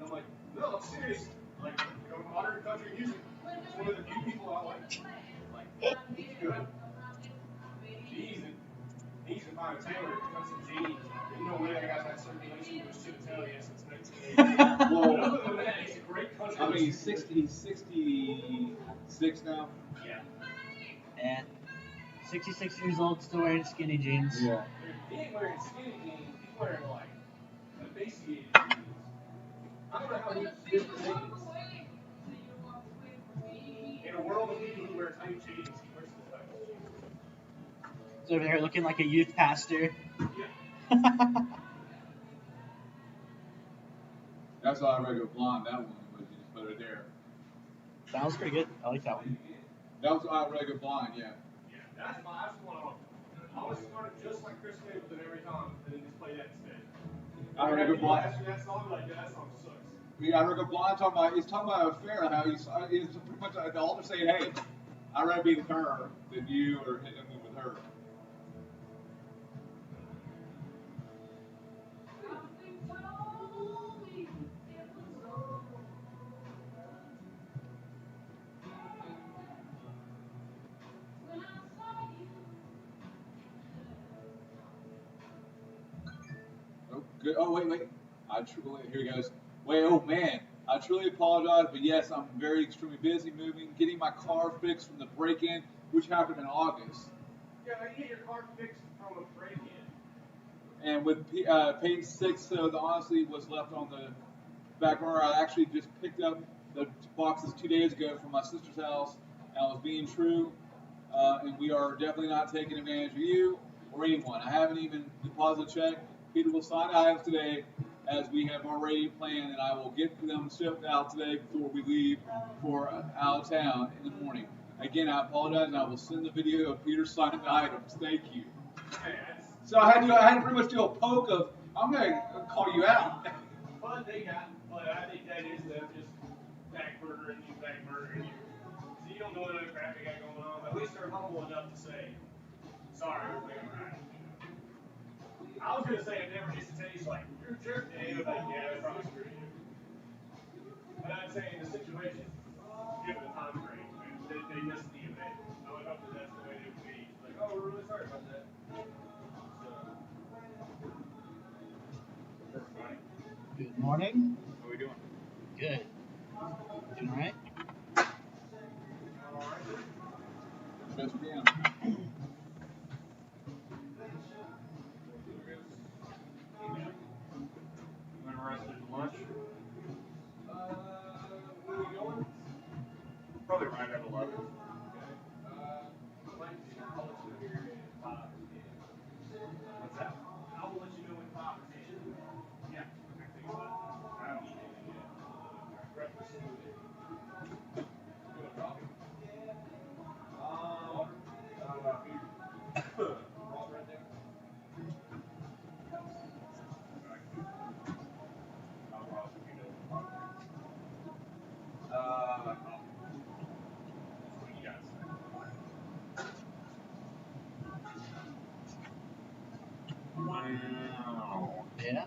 I'm like, no, I'm serious. Like, go to modern country music. It's one of the few people I like. Like, he's good. He's a fine tailor. Cut some jeans. There's no way that guy's had circulation to his genitalia since 1980. Well, other than that, he's a great country. I mean, he's 66 now. Yeah. And 66 years old, still wearing skinny jeans. Yeah. He ain't wearing skinny jeans. He's wearing like emaciated jeans. I don't know how he different things. In a world of people who wear tight jeans, he wears the tight jeans. He's over there looking like a youth pastor. Yeah. That's why I read Go Blonde. That one was just put it there. That was pretty good. I like that one. That was I read Go Blind. Yeah. Yeah, that's one I always start just like Chris Stapleton every time, and then just play that instead. I read Go Blind. That song, like, that song sucks. Yeah, I read Go Blind he's talking about an affair, how he's pretty much the altar saying, hey, I'd rather be with her than you or him with her. Oh, good. Oh, wait. Here he goes. Wait, oh man, I truly apologize, but yes, I'm very extremely busy getting my car fixed from the break-in, which happened in August. Yeah, you get your car fixed from a break-in. And with page 6, so the honestly was left on the back burner. I actually just picked up the boxes 2 days ago from my sister's house, and I was being true, and we are definitely not taking advantage of you or anyone. I haven't even deposited a check. Peter will sign items today, as we have already planned, and I will get them shipped out today before we leave for out of town in the morning. Again, I apologize, and I will send the video of Peter signing the items. Thank you. So I had to pretty much do a poke of, I'm going to call you out. But I think that is them just backburnering you. So you don't know what other crap they got going on. At least they're humble enough to say, sorry, everything right. I was going to say it never gets to taste like, you're a jerk, Dave. Like, yeah, they probably screwed you. But I'm saying the situation, given the time frame, they missed the event. I would hope that that's the way they would be. Like, oh, we're really sorry about that. So, everybody. Good morning. How are we doing? Good. Doing all right? All right. Best we can. Lunch? Where are we going? Probably right at 11. Okay. What's that? I will let you know in 5 or 10. Yeah, I think so. I don't eat anything yet. Breakfast. You want coffee? Beer. Water right there. Wow. Yeah.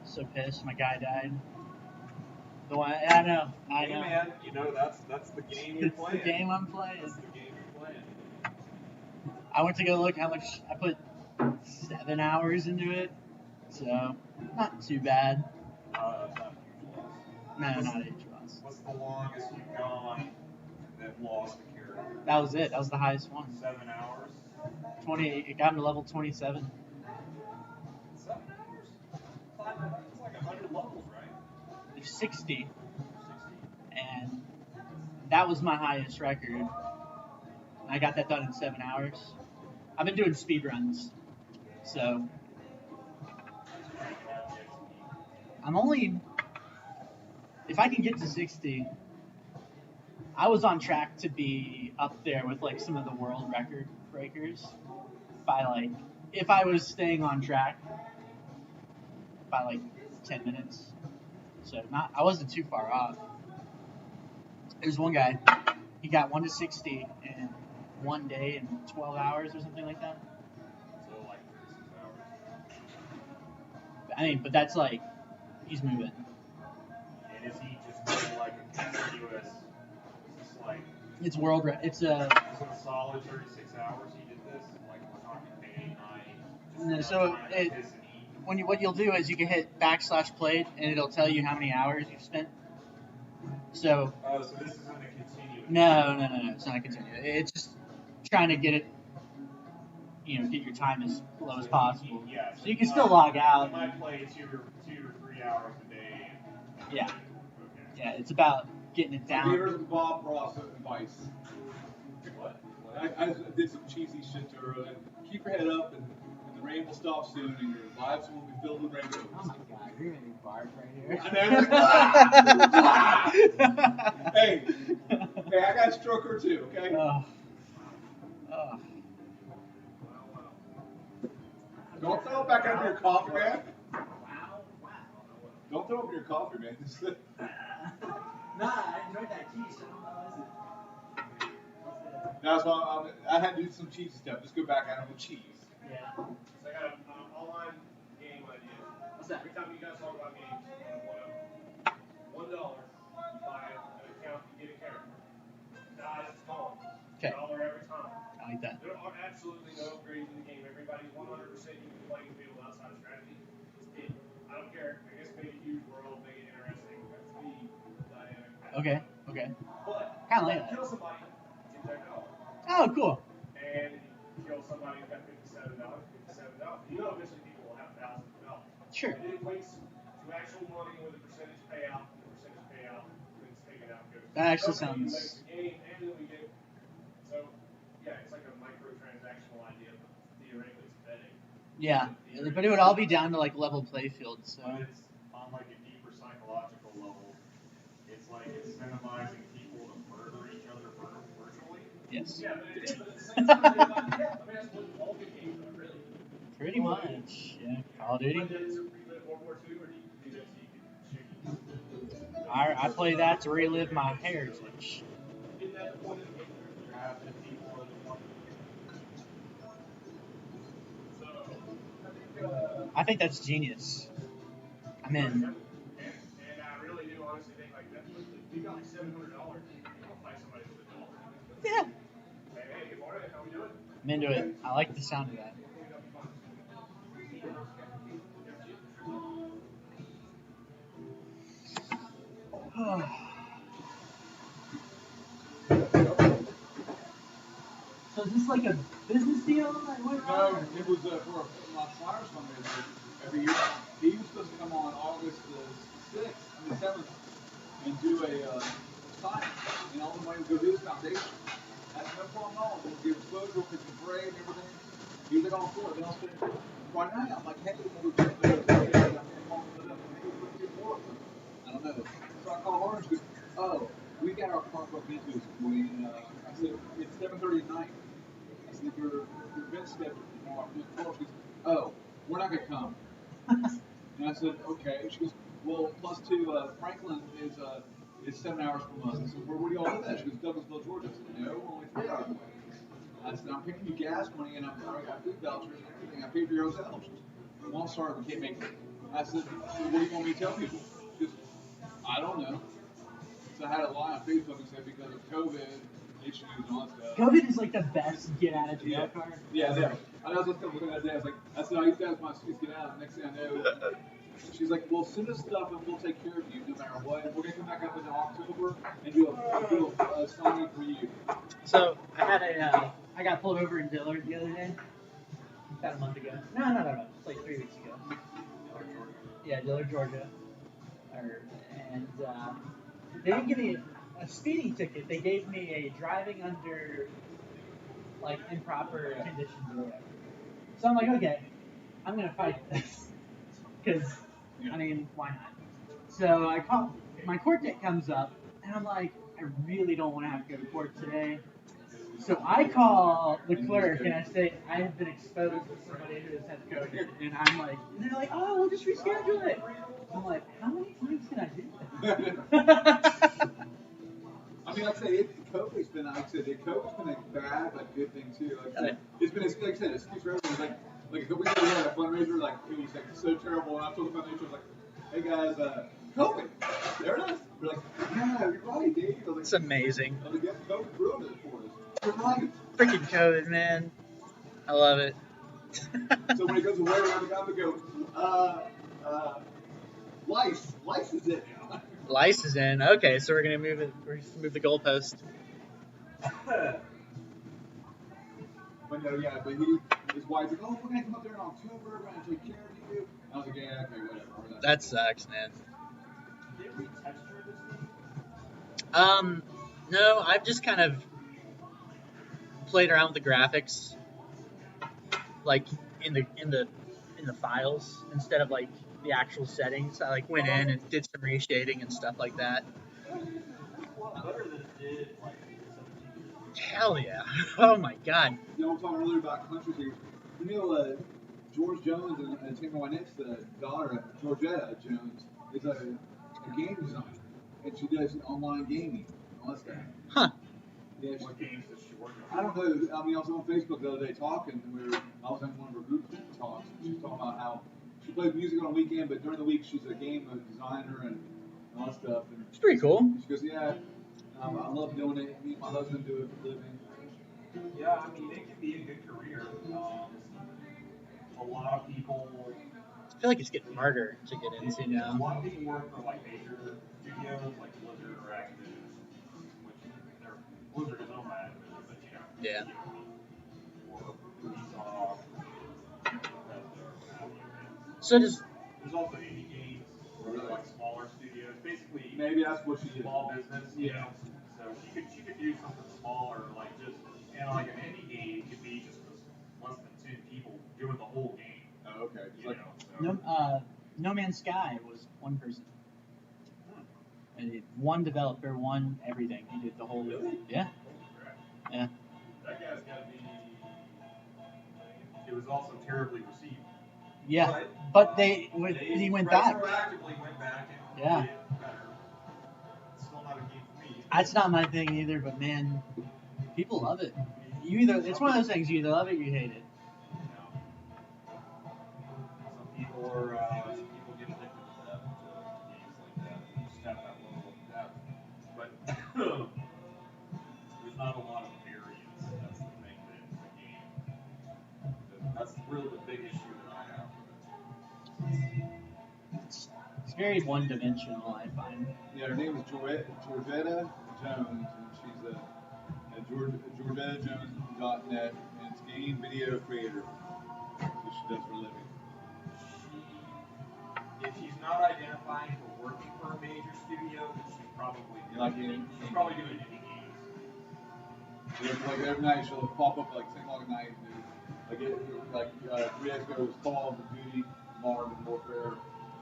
So pissed. My guy died. The one, I know. Hey man, you know that's the game you're playing. It's the game I'm playing. That's the game you're playing. I went to go look how much I put 7 hours into it, so not too bad. That's not huge loss. No, not a huge loss. What's the longest you've gone that lost a character? That was it. That was the highest one. 7 hours? 20. It got me to level 27. 7 hours? It's like 100 levels, right? There's 60. And that was my highest record. I got that done in 7 hours. I've been doing speed runs, so I'm only, if I can get to 60, I was on track to be up there with like some of the world record breakers by like, if I was staying on track by like 10 minutes. So I wasn't too far off. There's one guy, he got 1 to 60 in 1 day and 12 hours or something like that. So like 36 hours. I mean, but that's like, He's moving. And is he just doing like a continuous? Is this like? It's world. It's a. Is it a solid 36 hours he did this? Like we're talking day, night. No, so time to it, piss and eat. what you'll do is you can hit /played and it'll tell you how many hours you've spent. So. Oh, so this isn't a continuous. No. It's not a continue. It's just trying to get it. Get your time as low as possible. Yeah. So you can still log out. You might play 2 or 3 hours a day. Yeah. Okay. Yeah, it's about getting it down. Here's Bob Ross advice. What? I did some cheesy shit to her. Keep your head up, and the rain will stop soon, and your lives will be filled with rainbows. Oh my god, you're gonna be barred right here. Hey, I got a stroker too, okay? Don't throw it back under your coffee, man. Don't throw up your coffee, man. Nah, I enjoyed that cheese. So That's why I had to do some cheesy stuff. Just go back at it with cheese. yeah. So I got an online game idea. What's that? Every time you guys talk about games, $1, you buy an account, you get a character. Die, it's gone. Okay. $1 every time. I like that. There are absolutely no upgrades in the game. Everybody's 100% even playing field outside of strategy. It's it. I don't care. I guess make a huge world, make it interesting. That's the dynamic. Okay. But Kinda like that. kill somebody, get that $1. Oh, cool. And you kill somebody who's got $57. You know eventually people will have thousands of dollars. Sure. And it equates to actual money with a percentage payout, and the percentage payout when it's taken out goes. That actually Company sounds- makes the game, and then we get. So, yeah, it's like a microtransactional idea, but theoretically it's betting. Yeah, but it would all be down to like level playfield. So. But it's on like a deeper psychological level. It's like incentivizing people to murder each other virtually. Yes. Yeah, but it is, but at the same time, I mean, that's what all good games are, really. Pretty much. Yeah. Call of Duty. But then is it relive World War II, or do you do that so you can shoot? I play that to relive my heritage. Isn't that the point of the game? You have 50 more than one. So, I think that's genius. I'm in. and I really do honestly think like that. If you got like $700, you don't fight somebody with $1. Yeah. Hey, good morning. How we doing? I'm into it. I like the sound of that. So is this like a business deal? No, it was for my Flyers fundraiser every year. He was supposed to come on August the 7th, and do a sign, and all the money would go to his foundation. That's no problem at all. We'll give exposure, we'll pick the parade and everything. He was like all for it. Then I'll say, right now, I'm like, hey, we'll do I don't know. So I call Orange, goes, oh, we got our car broken into this morning. I said, it's 7:30 at night. I said, your event's scheduled tomorrow. She goes, oh, we're not going to come. And I said, okay. She goes, well, plus two, Franklin is 7 hours from us. I said, where do y'all live at? She goes, Douglasville, Georgia. I said, no, we're only 3 hours away. I said, I'm paying you gas money, and I got food vouchers and everything. I paid for your hotel. She goes, well, I'm sorry, we can't make it. I said, what do you want me to tell people? She goes, I don't know. So I had a lie on Facebook and said because of COVID issues and all that stuff. COVID is like the best get out of jail card. Yeah, yeah. I was just looking at that day. I was like, I said, you guys my excuse to get out. Next thing I know, she's like, well, send us stuff and we'll take care of you no matter what. We're gonna come back up in October and do a signing for you. So I got pulled over in Dillard the other day. About a month ago. No. It's like 3 weeks ago. Yeah, Dillard, Georgia. And they didn't give me a speeding ticket. They gave me a driving under like improper conditions or whatever. So I'm like, okay, I'm gonna fight this because I mean, why not? So I call. My court date comes up, and I'm like, I really don't want to have to go to court today. So I call the clerk and I say, I have been exposed to somebody who has had COVID. And I'm like, and they're like, oh, we'll just reschedule it. I'm like, how many times can I do that? I mean, like I say, COVID's been, like I said, COVID's been a bad but good thing too. Like, it's been, like I said, excuse for everything. Like a couple weeks ago, we had a fundraiser, like, it was like so terrible. And I told the foundation, I was like, hey guys, COVID. There it is. We're like, yeah, you're right, Dave. I was It's like, amazing. COVID ruined it for us. You're right. Freaking COVID, man. I love it. So when it goes away, we're gonna go, lice. Lice is it now. Lice is in. Okay, so we're gonna move it. We're just move the goalpost. But no, yeah, but his wife's like, oh, we're gonna come up there in October, we're gonna take care of you. And I was like, yeah, okay, whatever. That sucks, man. Did we texture this thing? No, I've just kind of played around with the graphics, like in the files instead of like the actual settings. I like went in and did some reshading and stuff like that. It's a lot better than it did like 17 years ago. Hell yeah! Oh my god. You know, we're talking earlier about country singers. You know, George Jones and Tamara Wynette's daughter, Georgetta Jones, is a game designer, and she does online gaming. All that stuff. Huh. Yeah, What games does she work on? I don't know. I mean, I was on Facebook the other day talking, and I was in one of her group talks, and she was talking about how she plays music on a weekend, but during the week she's a game designer and all that stuff. And It's pretty cool. she goes, yeah, I love doing it. Me and my husband do it for a living. Yeah, I mean, it can be a good career. A lot of people. I feel like it's getting harder to get into A now. lot of people work for like major studios like Blizzard or Activision, which Blizzard is owned by Activision, but you know. Yeah. Or Ubisoft, Bethesda, or what have you. So does There's also indie games, or like smaller studios. Basically, Maybe that's what she did. small business. You Yeah. know? So she could do something smaller, like just like an indie game could be just less than 10 people doing the whole game. Oh, okay. It's You like, know, so. No Man's Sky was one person. And one developer, one everything. He did the whole. Really? Yeah. Yeah. That guy's got to be. It was also terribly received. Yeah. But he went back. Retroactively went back and Yeah. did it better. It's still not a game for me. That's not my thing either, but man, people love it. It's one of those things, you either love it or you hate it. You know. Some people get addicted to that, to games like that. They just have that level of depth. But there's not a lot of variance. That's the thing that the game. That's really the big issue that I have with it. It's very one-dimensional, I find. yeah, her name is Georgetta Jones, and she's at GeorgettaJones.net, and it's game video creator. That's what she does for a living. If she's not identifying for working for a major studio, then she's probably doing indie games. Yeah, like every night she'll pop up like 10 o'clock at night and do, 3 days ago was Call of Duty, Modern Warfare.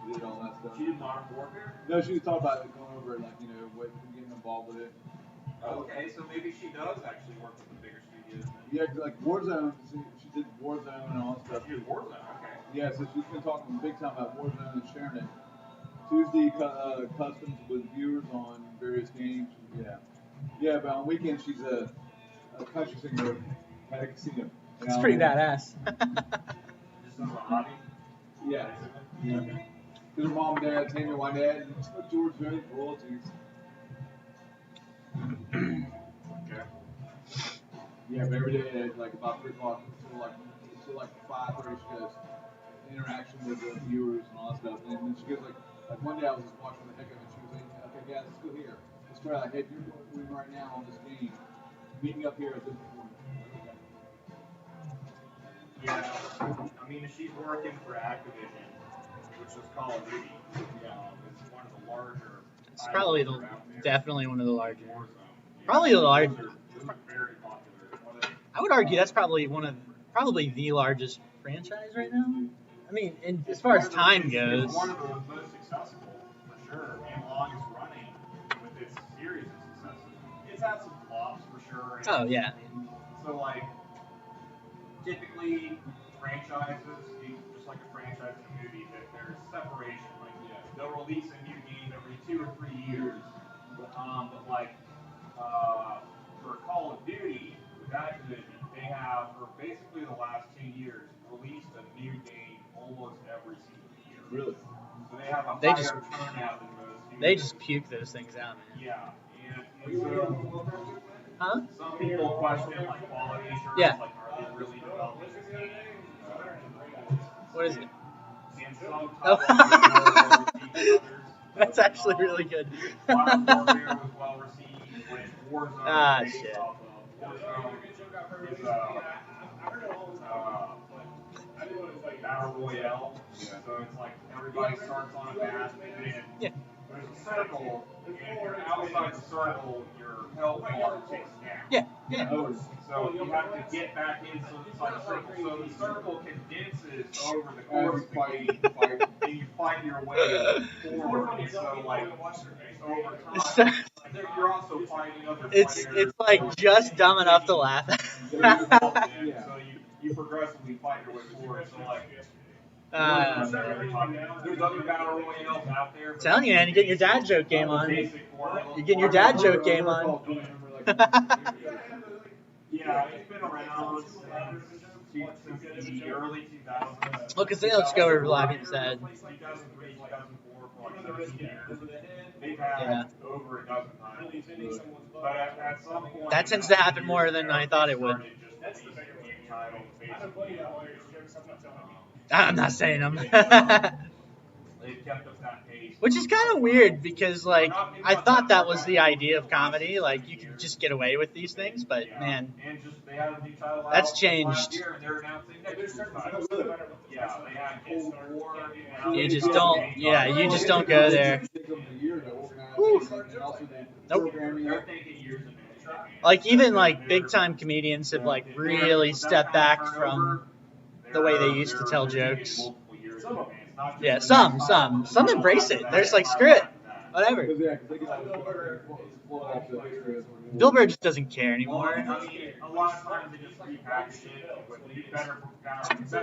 She did all that stuff. She did Modern Warfare? No, she was talking about going over it, like, what getting involved with it. Okay, so maybe she does actually work with the bigger studios. Yeah, 'cause like Warzone, she did Warzone and all that stuff. She did Warzone, okay. Yeah, so she's been talking big time about Warzone and sharing it. Tuesday customs with viewers on various games. Yeah, but on weekends she's a country singer at a casino. It's pretty badass. Just as a hobby? Yeah. Basically? Yeah. Because her mom and dad, Tamara Wynette, and George Jones royalties. Okay. Yeah, but every day at like about 3 o'clock until like 5:30 she does interaction with the viewers and all that stuff. And then she goes like one day I was just watching the heck of it. She was like, okay guys, let's go here. Let's try like, hey, you're doing right now on this game. Meeting up here at this point. Yeah, I mean, if she's working for Activision, which is Call of Duty, it's one of the larger. It's probably titles out there. definitely one of the larger. Warzone. Probably the large. Those are very popular. I would argue that's probably probably the largest franchise right now. I mean, as far as time goes. It's one of the most successful, for sure, and longest running with its series of successes. It's had some flops, for sure. Oh yeah. So, like, typically, franchises, just like a franchise in a movie, that there's separation. Like, they'll release a new game every 2 or 3 years. But like, for Call of Duty, with Activision, they have, for basically the last 2 years, released a new game almost every single year. Really? So they have a They higher just- turnout than most. They just puke those things out, man. Yeah, and so Huh? some people question like quality assurance, Yeah. like are they really developing this game? What is it? And some Oh. titles are more well received than others. That's actually really good. Modern Warfare was well received, which Warzone Ah, is based shit. off of. Warzone is battle royale, so it's like everybody starts on a map and then Yeah. there's a circle, and if you're outside the circle, your health bar ticks down. Yeah, yeah. So you have to get back inside the circle. So the circle condenses over the course of the game, and you fight your way forward. And so, like, over time, you're also fighting other players. It's like just dumb enough to laugh at. So you progressively fight your way forward. So, like, Man. there's other battle royales out there. I'm telling you, man, you're getting your dad joke game on. You're getting your dad joke game on. Yeah, it's been around since the early 2000s. Well, Casino Discovery for Laughing said. 2003, 2004, for like 13 years. They've had over a dozen titles. But at some point, That tends to happen more than I thought it would. I'm not saying them. They've kept up that pace. Which is kind of weird because, like, I thought that was the idea of comedy. Like, you could just get away with these things, but man, And just they had a new title out that's last changed. year, and they're announcing next year's title. Yeah, they had Cold War. You just don't. Yeah, you just don't go there. Nope. They're thinking years in advance. Like even like big time comedians have like really stepped back from the way they used to tell jokes. Yeah, some embrace it. They're just like, screw it, whatever. Bill Burr just doesn't care anymore. I mean, a lot of times they just repackage it with better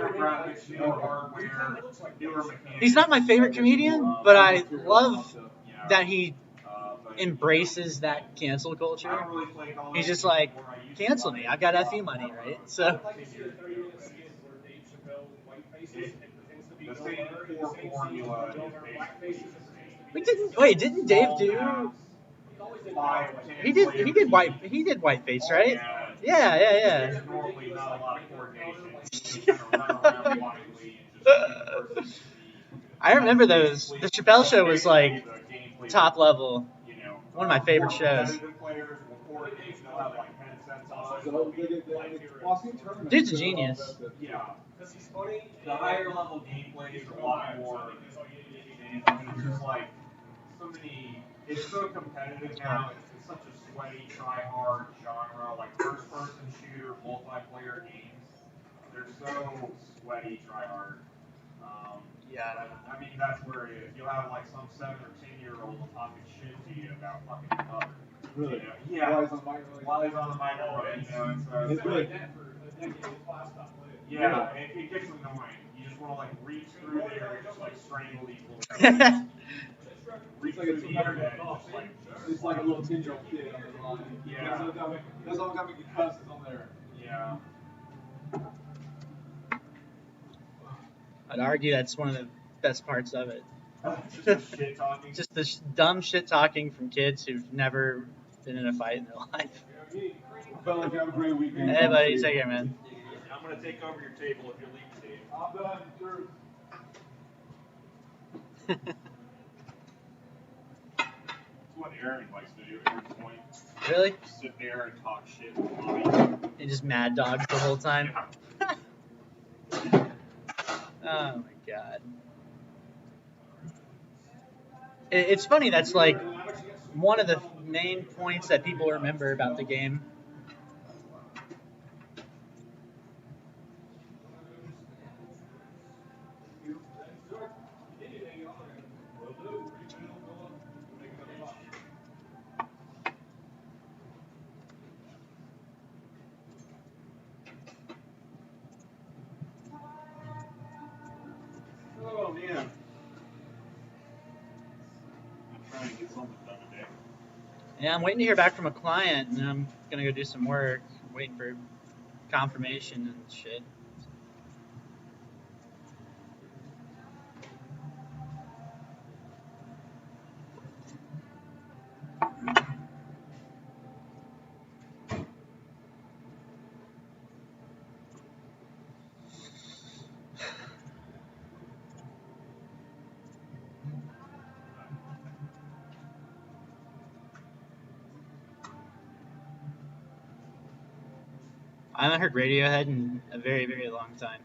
graphics, newer hardware, newer mechanics. He's not my favorite comedian, but I love that he embraces that cancel culture. He's just like, cancel me, I got FU money, right? So The same core formula is wait, didn't Dave do? He did whiteface, right? Yeah. There's normally not a lot of coordination. You just kind of run around blindly and just I remember those. The Chappelle Show was like top level. One of my favorite shows. Dude's a genius. Yeah. The higher level gameplay is a lot more. And it's just like so many. It's so competitive now. It's such a sweaty, try-hard genre. Like first-person shooter, multiplayer games. They're so sweaty, try-hard. Yeah. I mean, that's where it is. You'll have like some 7 or 10-year-old talking shit to you about fucking color. Really? You know? Yeah. While he's on the microphone. While he's on the microphone, It's good. Yeah, it gets annoying. You just want to like reach through there and just like strangle these little reach through the internet and just like It's like a little 10-year-old kid on the line. Yeah. That's all time we can cuss is on there. yeah. I'd argue that's one of the best parts of it. Just the shit talking. Just the dumb shit talking from kids who've never been in a fight in their life. Felt like you have a great weekend. Hey, buddy, take care, man. I'm gonna take over your table if you leave, Dave. I'm done, sure. That's what Aaron likes to do at this point. Really? Sit there and talk shit with Mommy. And just mad dogs the whole time. Oh my god. It's funny, that's like one of the main points that people remember about the game. Oh man. I'm trying to get something done today. Yeah, I'm waiting to hear back from a client, and I'm gonna go do some work. I'm waiting for confirmation and shit. I haven't heard Radiohead in a very, very long time.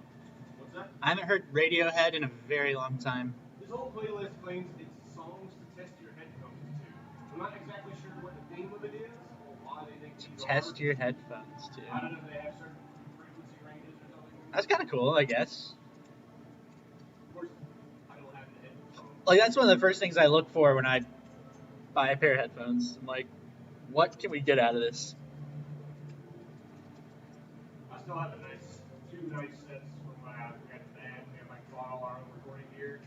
What's that? I haven't heard Radiohead in a very long time. This whole playlist claims it's songs to test your headphones to. I'm not exactly sure what the theme of it is or why they think these Test are. your headphones too. I don't know if they have certain frequency ranges or something. That's kind of cool, I guess. Of course, I don't have the headphones. Like that's one of the first things I look for when I buy a pair of headphones. I'm like, what can we get out of this? I still have two nice sets from my house. We got the band. We have brought all our own recording gear.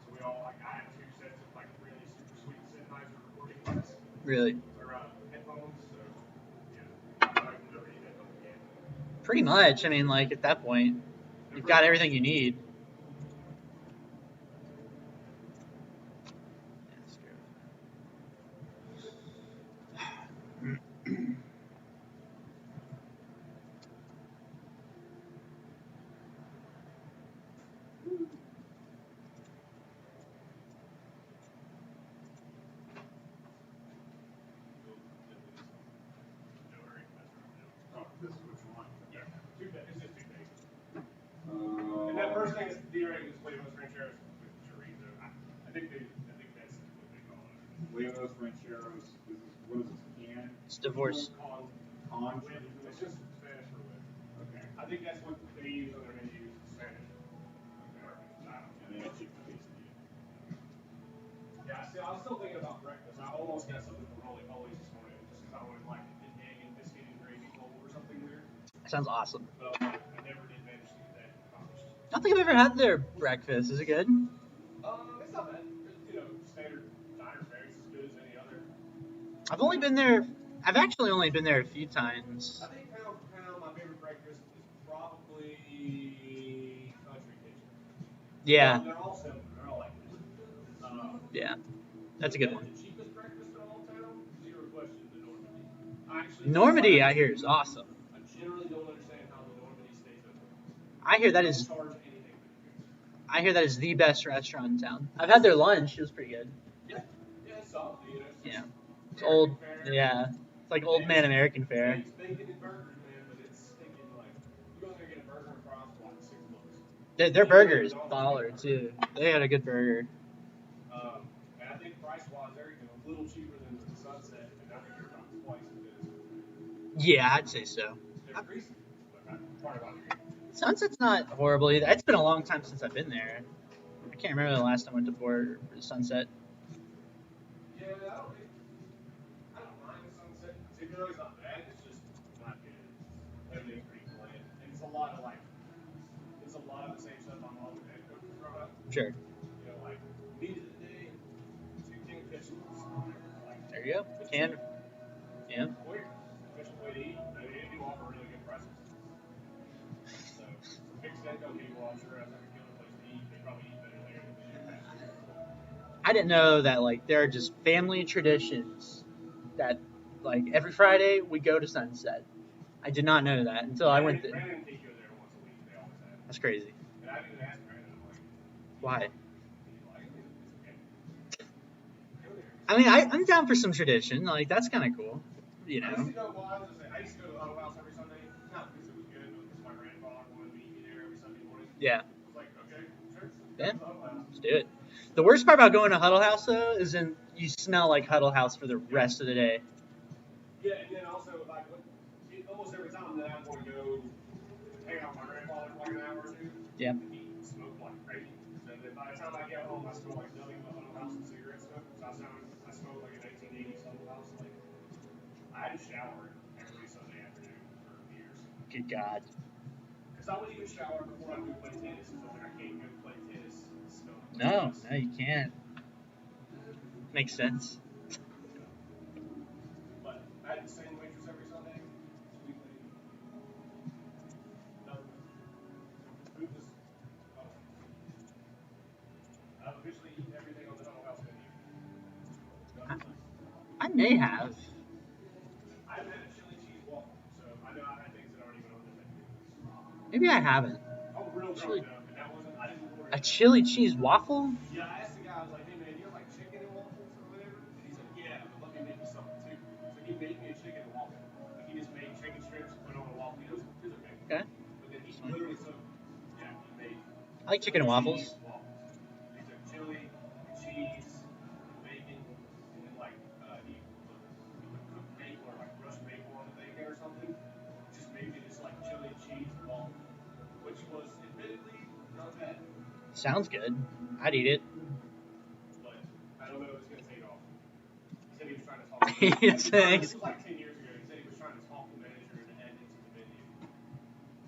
So we all I have two sets of really super sweet synthesizer recording kits. Really? Or headphones. So yeah, I can never need headphones again. Pretty much. I mean, like at that point, you've got everything you need. This is what you want. Yeah, it's just two things. And that first thing is theoretically Leo's Rancheros with chorizo. I think that's what they call it. Leo's Rancheros. What is this? Can? It's divorce. Con. It's just Spanish for with. Okay. I think that's what they use on their menus. Spanish. Okay. And then a chicken quesadilla. Yeah, see, I was still thinking about breakfast. I almost got something from Holy Holy's this morning, just because I wanted like an egg and biscuit and gravy bowl or something weird. Sounds awesome. But I never did manage to get that accomplished. I don't think I've ever had their breakfast. Is it good? It's not bad. Standard diner fare. It's as good as any other. I've actually only been there a few times. I think pound for pound, my favorite breakfast is probably Country Kitchen. Yeah. They're all similar. They're all like this. Yeah. That's a good one. The cheapest breakfast in all town, zero question, the Normandy. Normandy, I hear, is awesome. I generally don't understand how the Normandy stays open. I hear that They is. don't charge anything for the food. I hear that is the best restaurant in town. I've had their lunch; it was pretty good. Yeah, it's solid. Yeah, it's old. Yeah, it's like old man American fare. It's bacon and burgers, man, but it's stinking like you go there and get a burger and fries for like $6. Their burger is baller too. They had a good burger. And I think price-wise, they're a little cheaper than the Sunset, and I think they're about twice as good as. Yeah, I'd say so. They're greasy, but not part about it. Sunset's not horrible either. It's been a long time since I've been there. I can't remember the last time I went to Board or Sunset. Yeah, I don't mind the Sunset. Particularly, it's not bad. It's just not good. Everything's pretty bland, and it's a lot of the same stuff I'm always had cooked from it. Sure. Like meat of the day, 2 kingfish. There you go. Canned. Yeah. Weird. Efficient way to eat. They do offer really good prices. So, for fixed income people, I'm sure that's like a killer place to eat. They probably eat better there than they do. I didn't know that there are just family traditions that every Friday we go to Sunset. I did not know that until I went there. Brandon and Kate go there once a week. They always have. That's crazy. And I even asked Brandon, I'm like, Why? it's okay. Go there. I mean, I'm down for some tradition. That's kind of cool. I used to go to the Huddle House every Sunday, not because it was good, but because my grandfather wanted me to be there every Sunday morning. Yeah. I was like, okay, sure. Yeah. Let's do it. The worst part about going to Huddle House, though, is you smell like Huddle House for the rest of the day. Yeah, and then also, almost every time that I want to go hang out with my grandfather for an hour or two, Yeah. he smoked like crazy. So then by the time I get home, I smell like nothing but Huddle House and cigarette smoke. So I smoked like a 1980s Huddle House. I had to shower every Sunday afternoon for years. Good God. Because I wouldn't even shower before I would play tennis. So I can't go play tennis. No, you can't. Makes sense. But I had the same waitress every Sunday. Sweet lady. No. Food was. I've officially eaten everything on the Huddle House menu. I may have. I haven't had a chili cheese waffle, so I know I've had things that aren't even on the menu. Maybe I haven't. I'm real drunk enough, and that wasn't. I didn't order A chili cheese waffle? Yeah, I asked the guy, I was like, hey man, you have like chicken and waffles or whatever? And he's like, yeah, but let me make you something too. So he made me a chicken and waffle. Like he just made chicken strips, put on a waffle, awful. It was okay. Okay. But then he literally took, he made. I like chicken and waffles. Cheese waffles. He took chili, cheese, bacon, and then like he put cooked maple or like crushed maple on the bacon or something. Just made me this like chili cheese waffle, which was admittedly not bad. Sounds good. I'd eat it. But I don't know if it's gonna take off. He said he was trying to talk. This was like 10 years ago. He said he was trying to talk the manager into adding it to the menu.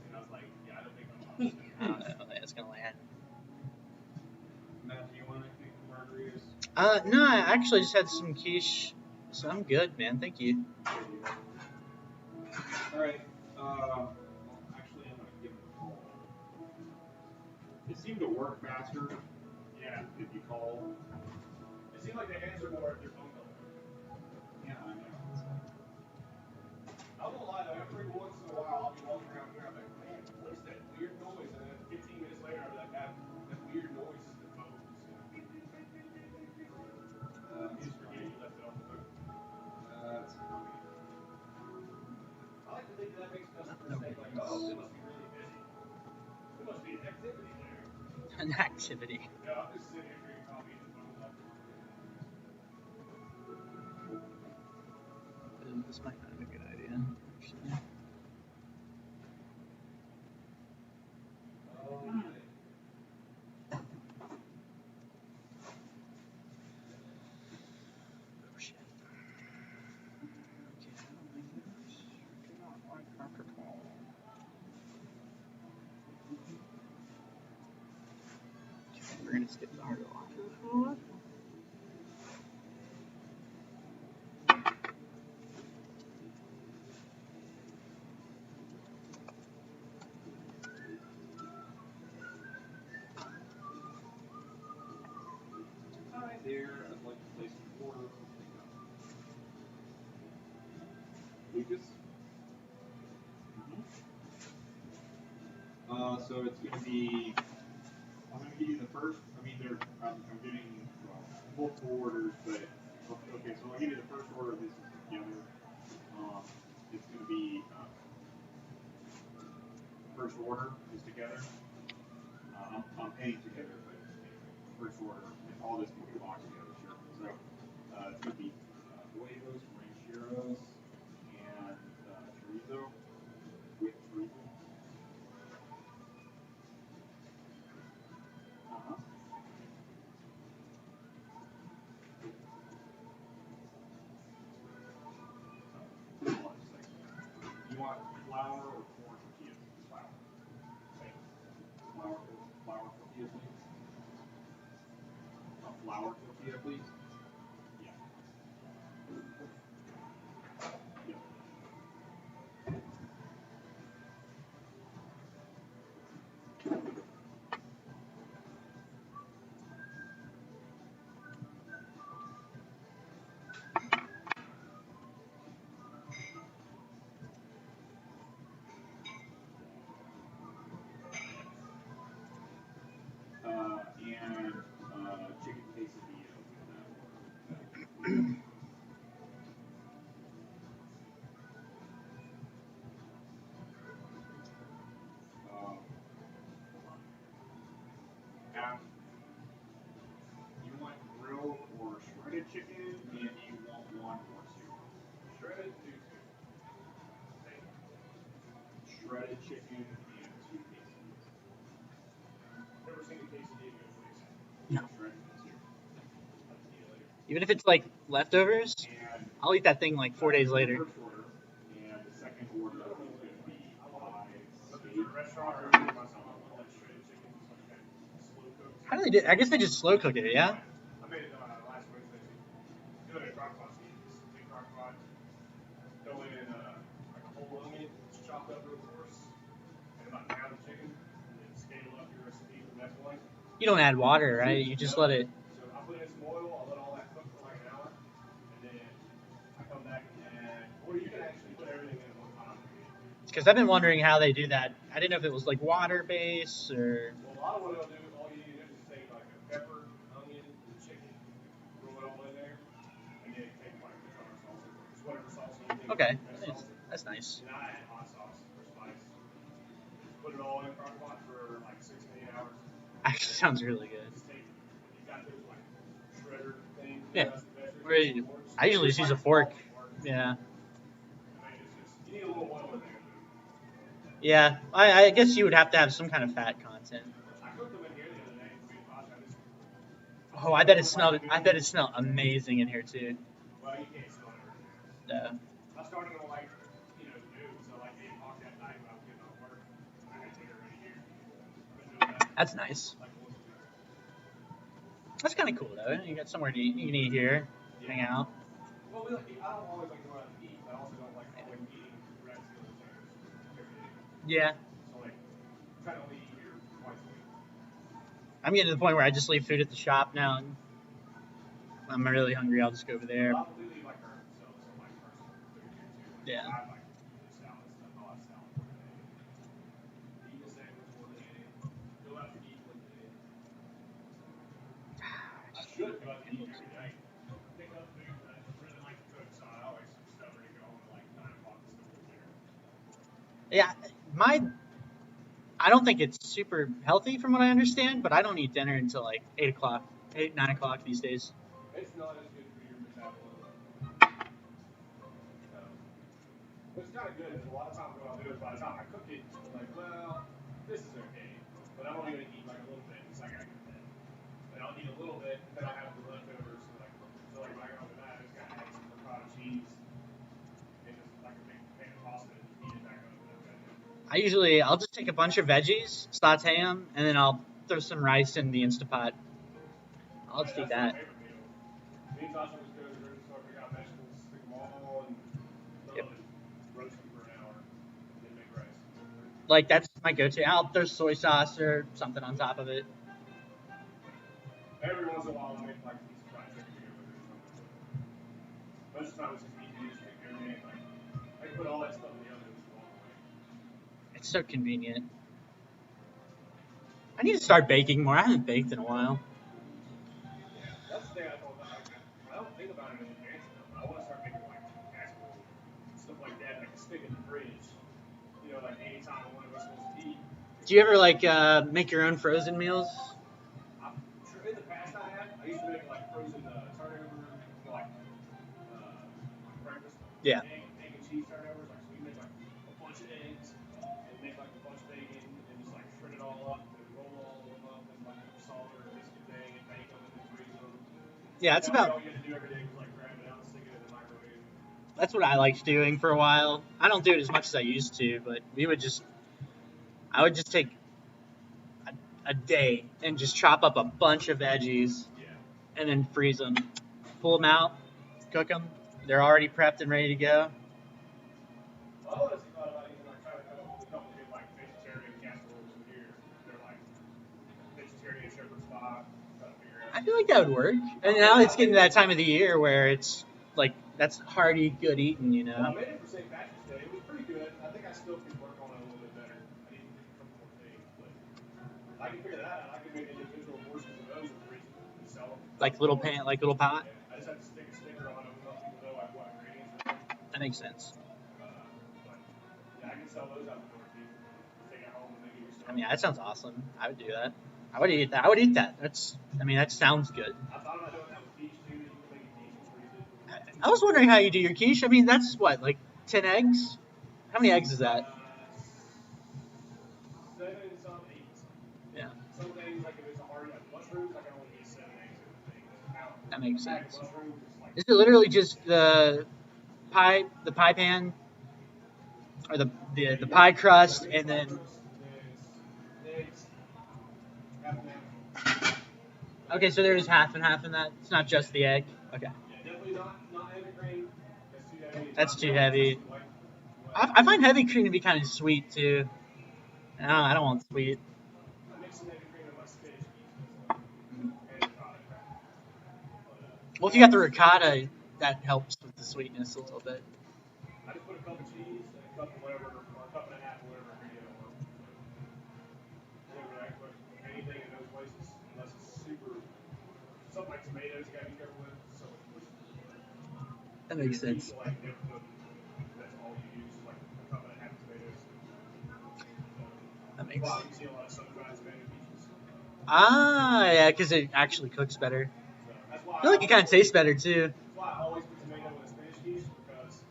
And I was like, yeah, I don't think I'm I don't know if that's gonna land. Matt, do you want anything from margaritas? No, I actually just had some quiche, so I'm good, man. Thank you. All right. Well, actually, I'm gonna give him a call. It seemed to work faster. Yeah. If you call. It seemed like they answered more if their phone call. Yeah, I know. I won't lie though, every once in a while I'll be walking around here, I'm like, man, what is that weird noise? And then 15 minutes later I'll be like, that weird noise is the phone. You just forget you left it off the hook. That's funny. I like to think that makes customers think like, oh, they must be really busy. There must be an activity there. An activity. Yeah, I'm just sitting here drinking coffee and the phone's off. This might not be a good idea, actually. Oh, shit. Okay, I don't like this. I do not like alcohol. We're gonna skip the hard one. Hi there. I'd like to place an order for pickup. Lucas? So it's going to be. I'm going to give you the first. I mean, I'm getting multiple orders, but okay. So I'll give you the first order. This is together. It's going to be first order is together. I'm paying together, but anyway, first order and all this can be boxed together. Sure. So it's going to be huevos, rancheros, and chorizo with chorizo. You want flour or corn tortillas? Flour. Okay. Flour tortilla, please. A flour tortilla, please. Yeah. Yeah. And chicken quesadilla with that. You want grilled or shredded chicken, and you want one or two. shredded two. Shredded chicken and two quesadillas. Never seen a quesadilla go waste. No. Shredded two. Even if it's like leftovers, And I'll eat that thing like 4 days later. First order, and the second order is going to be 5 steak. Restaurant or myself, all that shredded chicken, just like that slow cooked. How do they do? I guess they just slow cook it, yeah. I made it last Wednesday. Do it in a crock pot. So you just big crock pot. Throw in like a whole onion, just chopped up real coarse, and about a pound of chicken, and then scale up your recipe from that point. You don't add water, right? You just let it. So I put in some oil. I'll let all that cook for like an hour, and then I come back and add. Or you can actually put everything in one pot. Because I've been wondering how they do that. I didn't know if it was like water based or. Well, a lot of what they'll do, all you need to do is just take like a pepper, onion, and chicken, throw it all in there, and then take like the tartar sauce, just whatever sauce you think. Okay, is the best sauce. that's nice. And I add hot sauce or put it all in a crock pot for like 6 to 8 hours. Actually, sounds really good. Just take, you've got those like shredder things. Yeah. Vegetables, I usually just use a fork. Yeah. I mean, it's just, you need a little oil in there. Yeah. I guess you would have to have some kind of fat content. I cooked them in here the other day for me and Fox. Oh, I bet it smelled. I bet it smelled amazing in here too. Well, you can't smell it everywhere. Yeah. I started at like, noon, so like 8 o'clock that night when I was getting off work, I had dinner ready here. I've been doing that That's nice. like once a week. That's kind of cool though. You got somewhere to eat. You can eat here, hang out. Well, I don't always like going out to eat, but I also don't like always eating red skillet sandwich every day. Yeah. So like, try to only eat here twice a week. I'm getting to the point where I just leave food at the shop now, and I'm really hungry. I'll just go over there. Well, we leave like our some like personal food here too. Yeah. I like the salad stuff. I like salad every day. Eat a sandwich one day. Go out to eat one day. I should go out to eat every day. Pick up food that I really like to cook, so I always stuff ready to go home at like 9 o'clock and still cook dinner. Yeah. I don't think it's super healthy from what I understand, but I don't eat dinner until like 8 o'clock, 9 o'clock these days. It's not as good for your metabolism. Which is kind of good, because a lot of times what I'll do is by the time I cook it, I'm like, well, this is okay, but I'm only going to eat like a little bit, because I got to cook that. And I'll eat a little bit, and then I'll have the leftovers, so like when I go home tonight, I just got to add some ricotta cheese, and just like a big pan of pasta, and just eat it back up, and that's it. I'll just take a bunch of veggies, saute them, and then I'll throw some rice in the Instapot. I'll just eat that. My favorite meal. Me and Tasha just go to the grocery store, pick out vegetables, stick them all, and roast them for an hour, and then make rice. Like, that's my go-to. I'll throw soy sauce or something on top of it. Every once in a while, I'll make like a piece of fried chicken to go with it or something. Most of the time, it's just easy to just take everything. Like, I can put all that stuff in the oven and just walk away. It's so convenient. I need to start baking more. I haven't baked in a while. Yeah, that's the thing I don't think about it in advance enough. I want to start making like actual stuff like that, like a stick in the fridge. Like anytime one of us wants to eat. Do you ever like make your own frozen meals? In the past, I used to make like frozen turnovers for like breakfast. Yeah. Egg and cheese turnovers. Like, so we make like a bunch of eggs and make like a bunch of bacon and just like shred it all up and roll all of them up in like a salt or a biscuit thing and bake them and then freeze them. Yeah, that's about. All you had to do every day was like grab it out and stick it in the microwave. That's what I liked doing for a while. I don't do it as much as I used to, but I would just take a day and just chop up a bunch of veggies and then freeze them, pull them out, cook them. They're already prepped and ready to go. I honestly thought about even like trying to come up with a couple good like vegetarian casseroles in here. They're like vegetarian shepherd's pie. Trying to figure out. I feel like that would work. And now it's getting to that time of the year where it's like that's hearty, good eating, you know. Well, I made it for St. Patrick's Day. It was pretty good. I think I still could work on it a little bit better. I need to do a couple more things, but I can figure that out. I can make individual portions of those and freeze them and sell them. Like little pot. Yeah, I just have to stick a sticker on them and let people know like what ingredients are in them. That makes sense. But yeah, I can sell those out the door too. Take it home and make it yourself. I mean, that sounds awesome. I would do that. I would eat that. That sounds good. I thought about doing that with quiche too. You can make a quiche and freeze it. I was wondering how you do your quiche. I mean, that's what, like 10 eggs? How many eggs is that? 7 some, 8 some. Yeah. Some things, like if it's a hard, like mushrooms, I can only get 7 eggs in the thing. That makes sense. Mushrooms is like Is it literally just the pie pan, or the pie crust, and then eggs, half and half. okay, so there's half and half in that. It's not just the egg. Okay, Yeah, definitely not heavy cream. That's too heavy. that's too heavy. Like, I find heavy cream to be kind of sweet too. I don't want sweet. I mix some heavy cream in my spinach and ricotta. Well, if you got the ricotta, that helps with the sweetness a little bit. I just put a cup of cheese and a cup of whatever, or a cup and a half of whatever ingredient I want. Whatever I put anything in those places, unless it's super. Something like tomatoes, you gotta be careful with. So much worse. That makes sense. Like never put. That's all you use, like a cup and a half of tomatoes. makes Wow, sense. you see a lot of sun-dried tomato peaches. Ah, yeah, because it actually cooks better. So that's why I feel like it kind of tastes better too. That's why I always put tomato in a spinach quiche, because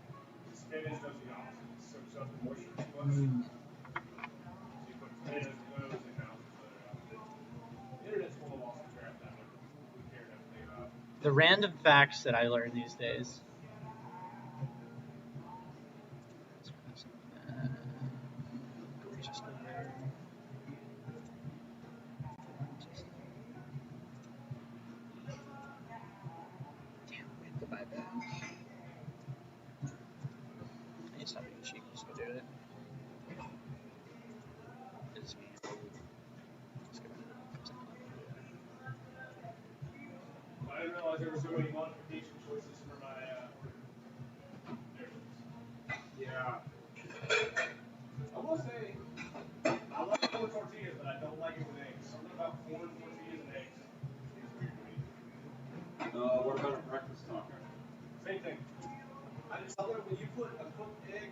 spinach does the opposite. It soaks up the moisture too much. Mm. So you put potatoes in those, it balances better out. The internet's full of awesome crap that I never cared everything about. The random facts that I learn these days. Damn, we have to buy back. I need to stop being cheap. Just go do it. It's me. Let's go. I didn't realize there were so many modification choices for my order. There it is. Yeah. I will say, I like corn tortillas, but I don't like it with eggs. Something about corn tortillas and eggs is weird to me. What about a breakfast taco? Same thing. I just tell them, when you put a cooked egg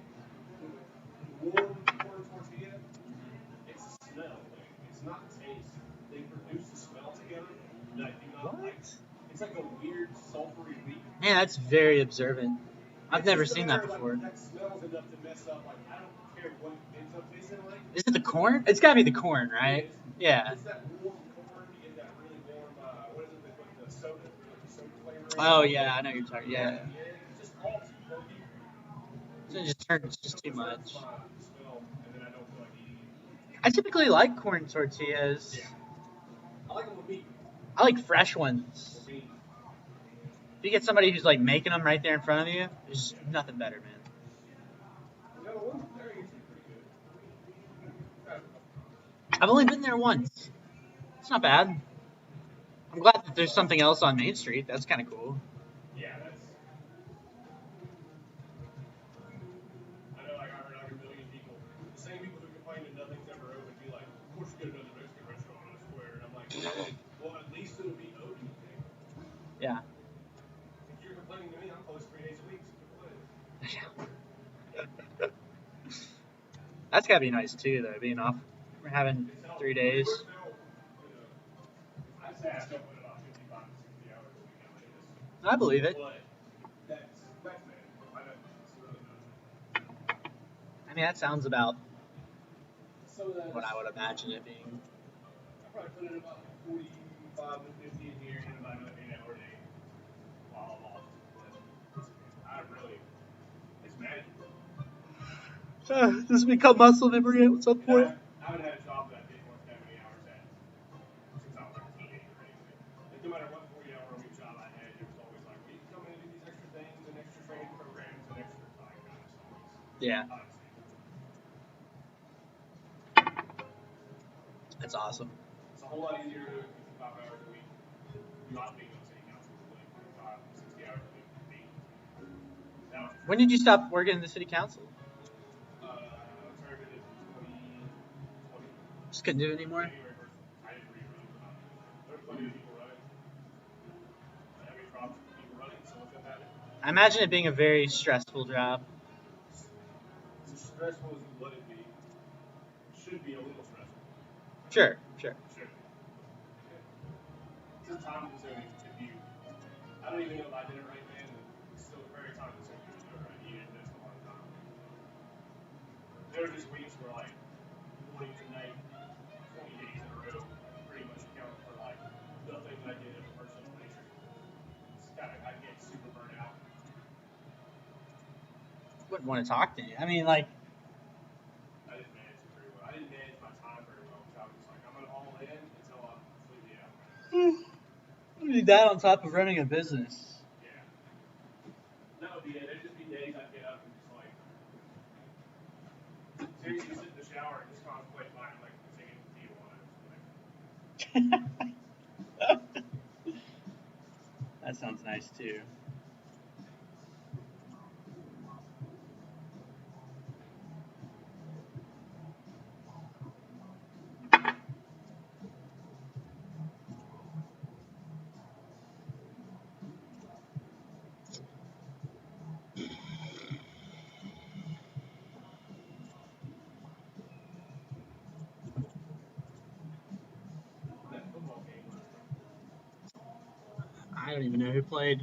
with a warm corn tortilla, it's a smell thing. It's not taste. They produce the smell together that I do not like. It's like a weird sulfury leak. Man, that's very observant. I've never seen that before. Like, that smells enough to mess up. Like, I don't care what it ends up tasting like. Is it the corn? It's gotta be the corn, right? Yeah. It's that warm corn. You get that really warm, what is it they put the soda, like the soda flavor in? Oh yeah, I know you're talking. Yeah. It's just all too funky. So it just turns just too much. Smell, and then I don't feel like eating it. I typically like corn tortillas. Yeah. I like them with meat. I like fresh ones. With meat. If you get somebody who's like making them right there in front of you, there's nothing better, man. You know, the ones there are usually pretty good. I've only been there once. It's not bad. I'm glad that there's something else on Main Street. That's kind of cool. Yeah, that's. I know, like, I heard like a million people, the same people who complain that nothing's ever open, be like, of course you get another Mexican restaurant on the square. And I'm like, well, at least it'll be open. Yeah. If you're complaining to me, I'm closed 3 days a week. So That's gotta be nice too, though, being off. We're having 3 days. I'd say I still put about 55 to 60 hours a week out of this. I believe it. But that's manageable. I don't, it's really not. I mean, that sounds about So that's, what I would imagine it being. I probably put in about 45 to 50 in here in about an 8-hour day while I'm off. But I really, it's manageable. Does it become muscle memory at some point? I haven't had a job that I didn't work that many hours at since I was like a teenager or anything. Like, no matter what 40-hour-a-week job I had, it was always like, well, you can come in and do these extra things and extra training programs and extra like kind of stuff. Yeah. That's awesome. It's a whole lot easier to do 55 hours a week. Not being on city council for like 45, 60 hours a week for me. When did you stop working in the city council? Terminated in 2020. Just couldn't do it anymore? January 1st. I didn't rerun. There were plenty of people running. I mean, problems with people running, so what's going to happen? I imagine it being a very stressful job. It's as stressful as you let it be. It should be a little stressful. Sure. It should be. It's time consuming if you. I don't even know if I did it right, man. It's still very time consuming to do it right. You didn't invest a lot of time. There were just weeks where, like, morning to night, 20 days in a row, pretty much account for, like, nothing that I did of a personal nature. It's kind of, I get super burnt out. Wouldn't want to talk to you. I mean, like, I didn't manage it very well. I didn't manage my time very well, because I was just like, I'm going to all in until I'm completely out. you need that on top of running a business. Yeah. That would be it. There'd just be days I'd get up and just, like, seriously sit in the shower and just contemplate mine, like, singing Tijuana. That sounds nice too. don't even know who played.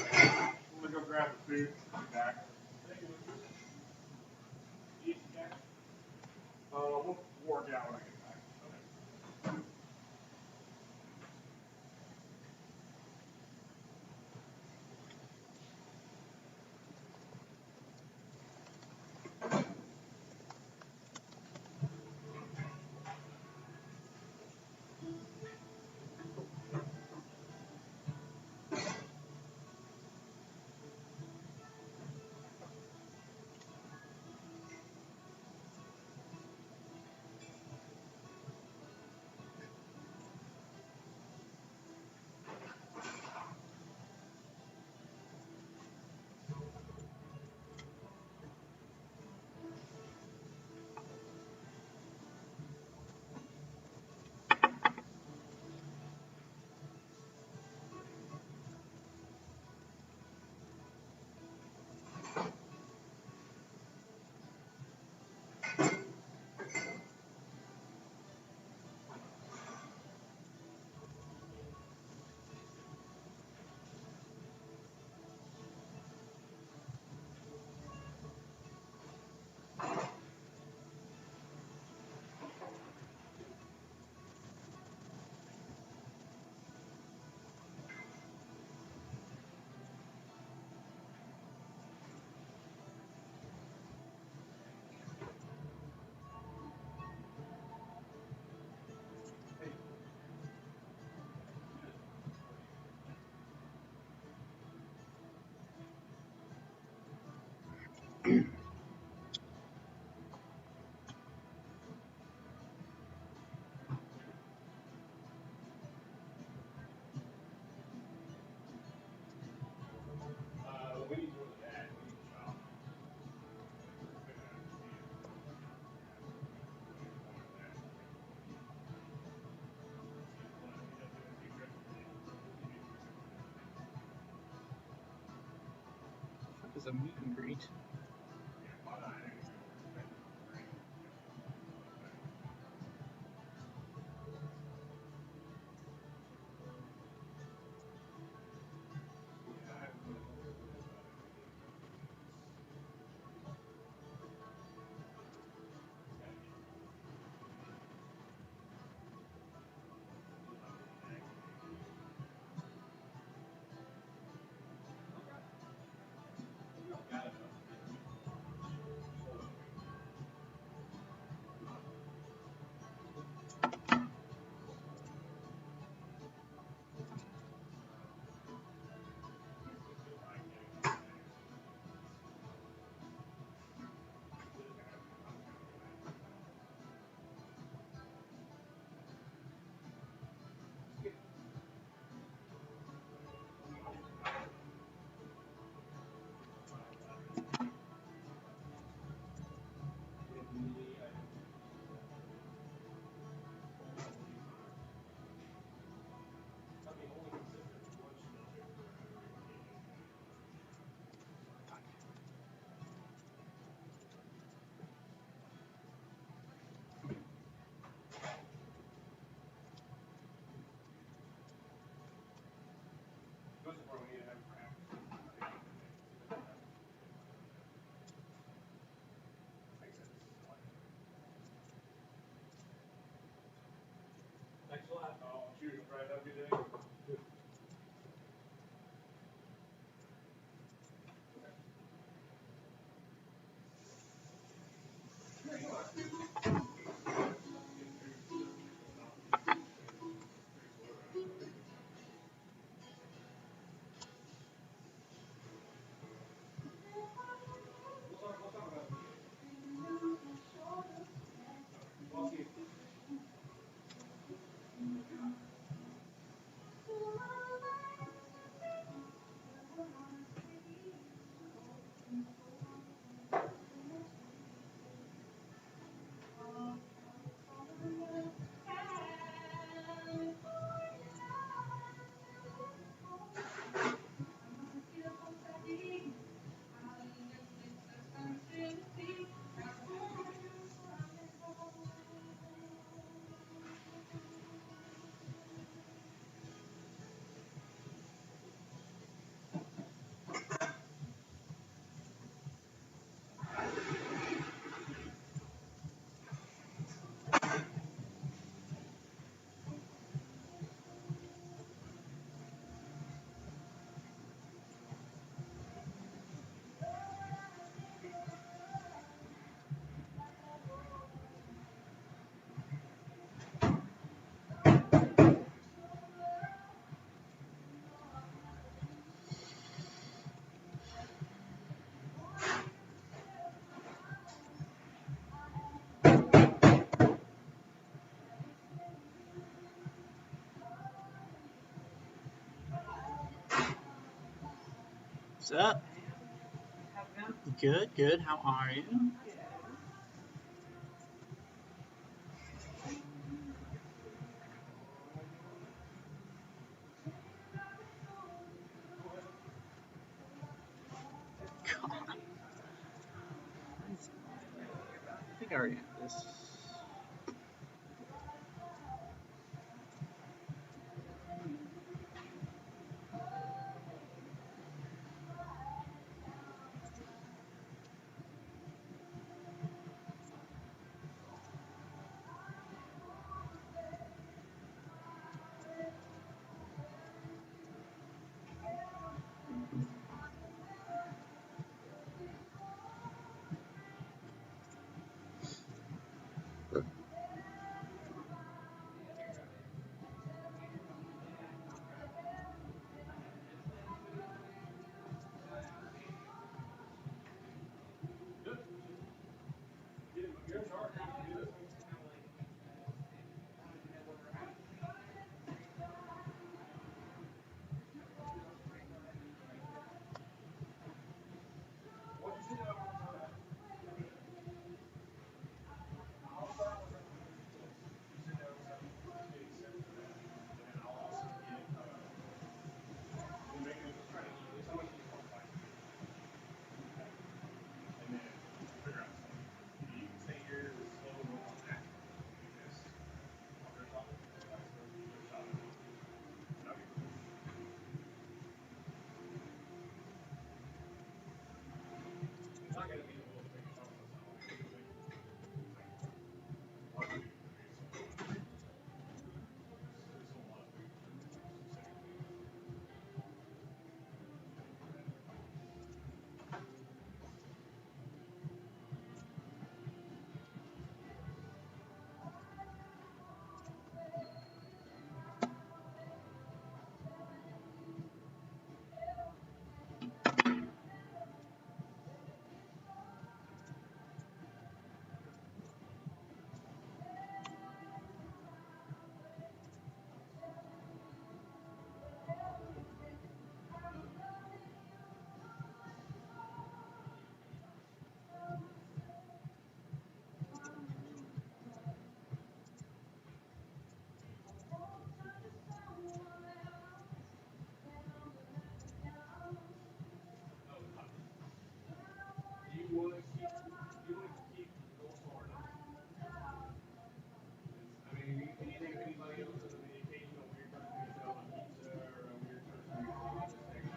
I'm gonna go grab the food. I'll be back. We'll work out when I get back. Okay. We need to go to that. We need to shop. What is a meet and greet? What's up? Good, good. How are you? God. I think I already have this. You're in charge. You do this one. What'd you say that one more time? I'll start with something with the tools. You said that was getting set for that. And then I'll also get, we'll just try to keep, at least I want to keep one class. Okay. And then we'll figure out stuff. Either you can stay here and slow roll on that, or we can do this. On their topic, or vice versa, you get a shot at it. That'd be cool. It's not gonna be the most biggest chunk of the salary. I'll do it. There's a lot of things specifically. Do you want to keep also or not? I mean, can you think of anybody else other than the occasional weird person who show up on pizza or a weird person who shows up this thing?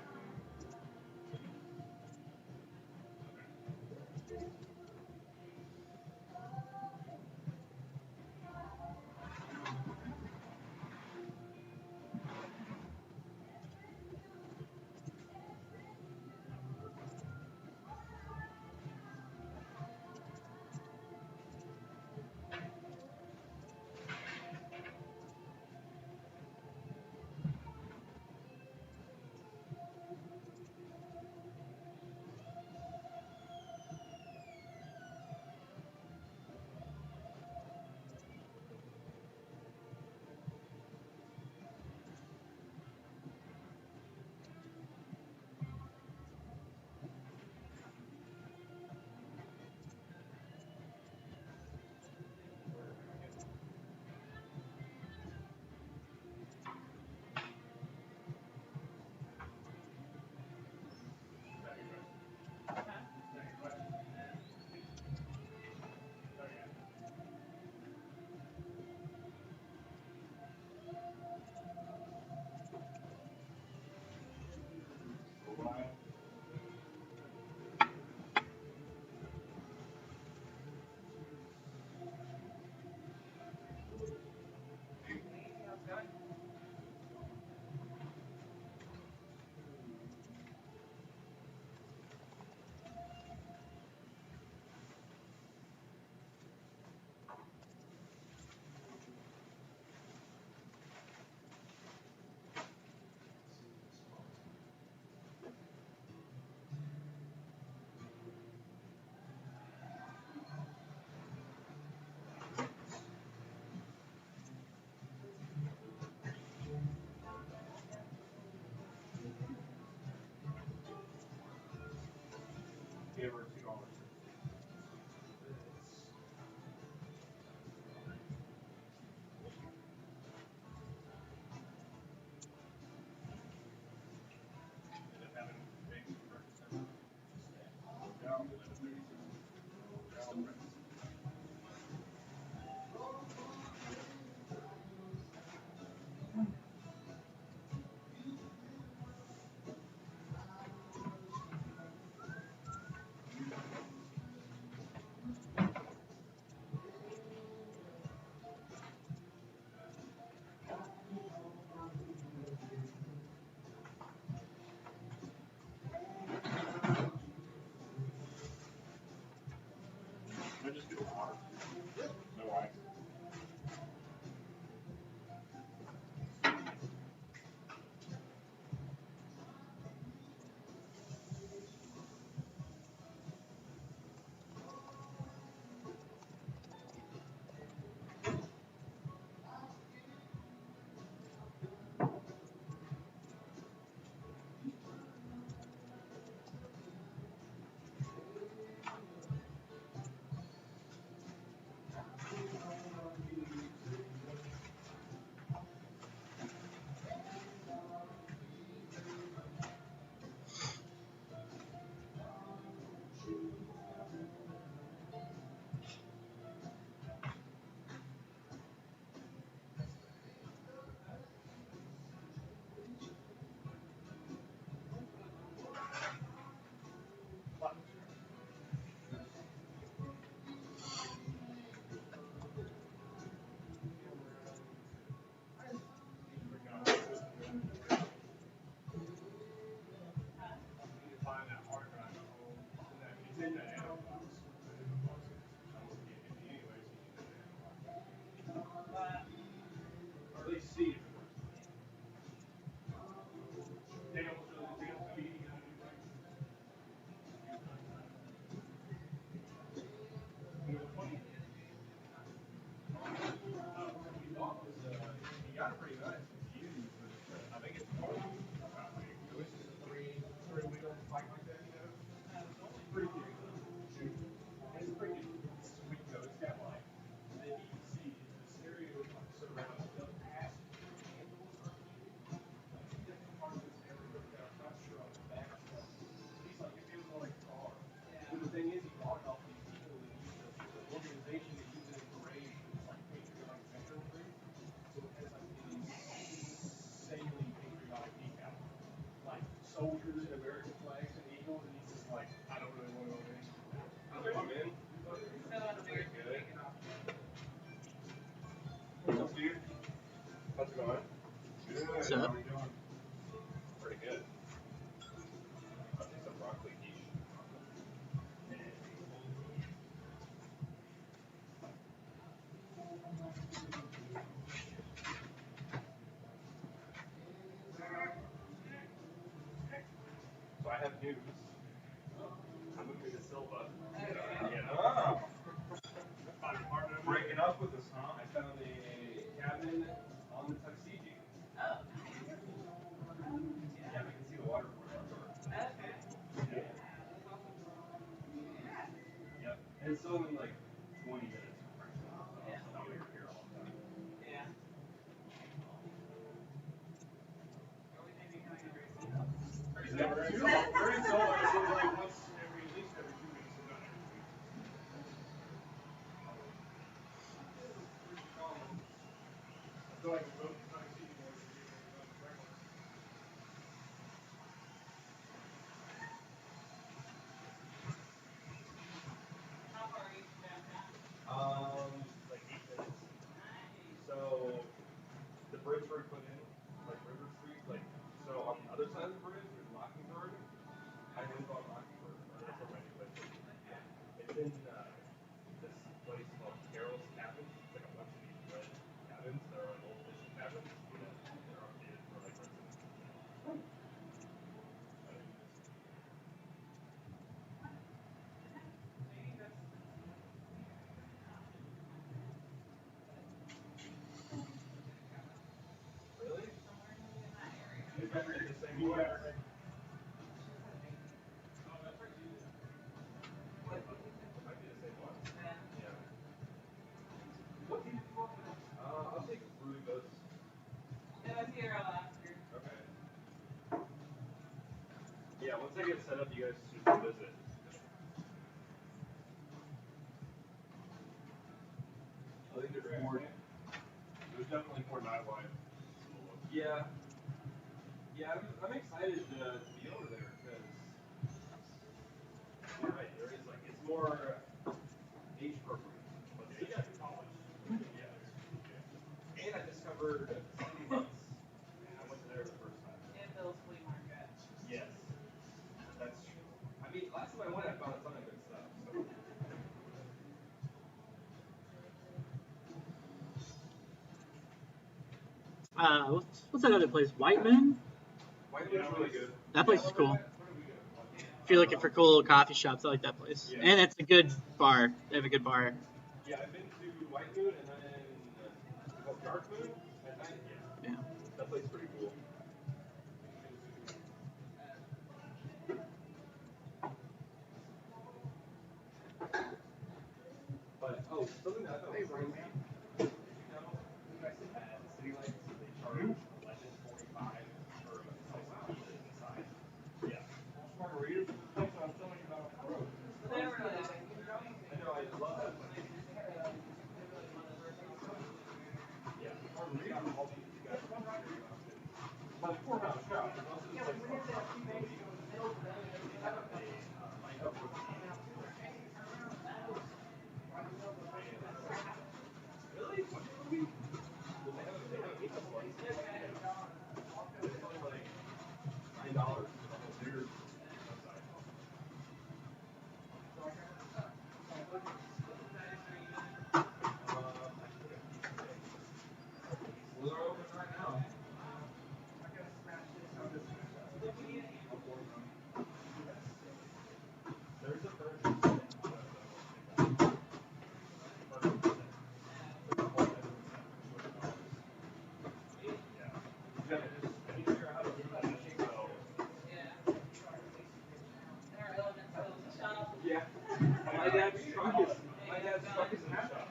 Give her $2. I just get water. No ice. Soldiers and American flags and eagles, and he's just like, I don't really want to go there. Come on, man. Good. What's up, Steve? How's it going? Good. What's How up? are you doing? Pretty good. I'll do some broccoli quiche. So I have news. I'm moving to Silva. Oh, My apartment. breaking up with us, huh? I found a cabin on the Tuckasegee. Oh. Yeah, we can see the water from our front door. Okay. Yeah. Yep. And it's only like 20 minutes from Franklin. So Yeah. we were here all the time. Yeah. Is that right? So we're in Silva. So like once every, at least every 2 weeks, if not every 2 weeks. I feel like we both kind of see more than we do when we go to Franklin. How far are you from downtown? Like 8 minutes. Nice. So the bridge where we put in, like River Street, like so on the other side of the bridge is Mockingbird. I live on Mockingbird. That's where my new place is. It's in this place called Carol's Cabins. It's like a bunch of these red cabins. They're like old fishing cabins. They're updated for like residents. Really? Is that the same water? Oh, that's right. I get set up, you guys should come visit. I think they're great. There's definitely more nightlife. Yeah. Yeah, I'm excited to be over there because you're right. There is like it's more age appropriate. Let's say. Yeah, college. Yeah. And I discovered City Lights. I went there the first time. And Bill's Flea Market. Yes. That's true. I mean, last time I went, I found a ton of good stuff. So. What's that other place? White Moon? White Moon's really good. That place is cool. Where did we go? If you're looking for cool little coffee shops, I like that place. Yeah. And it's a good bar. They have a good bar. Yeah, I've been to White Moon and then Dark Moon at night. Yeah. Yeah. That place is pretty cool. But something that I thought was crazy. Did you know at City Lights they charge $11.45 for a slice of pizza inside? Yeah. Margaritas is the place I was telling you about on the road. They were really I know, I love that place. Yeah, margaritas, all these you guys are but the courthouse shop, there's also this place called they have a lined up with really? What movie? Well, they have a pizza place. It's only like $9 for the whole beer outside. Well, they're open right now. There's a burger set. Yeah. My dad's truck is in the shop.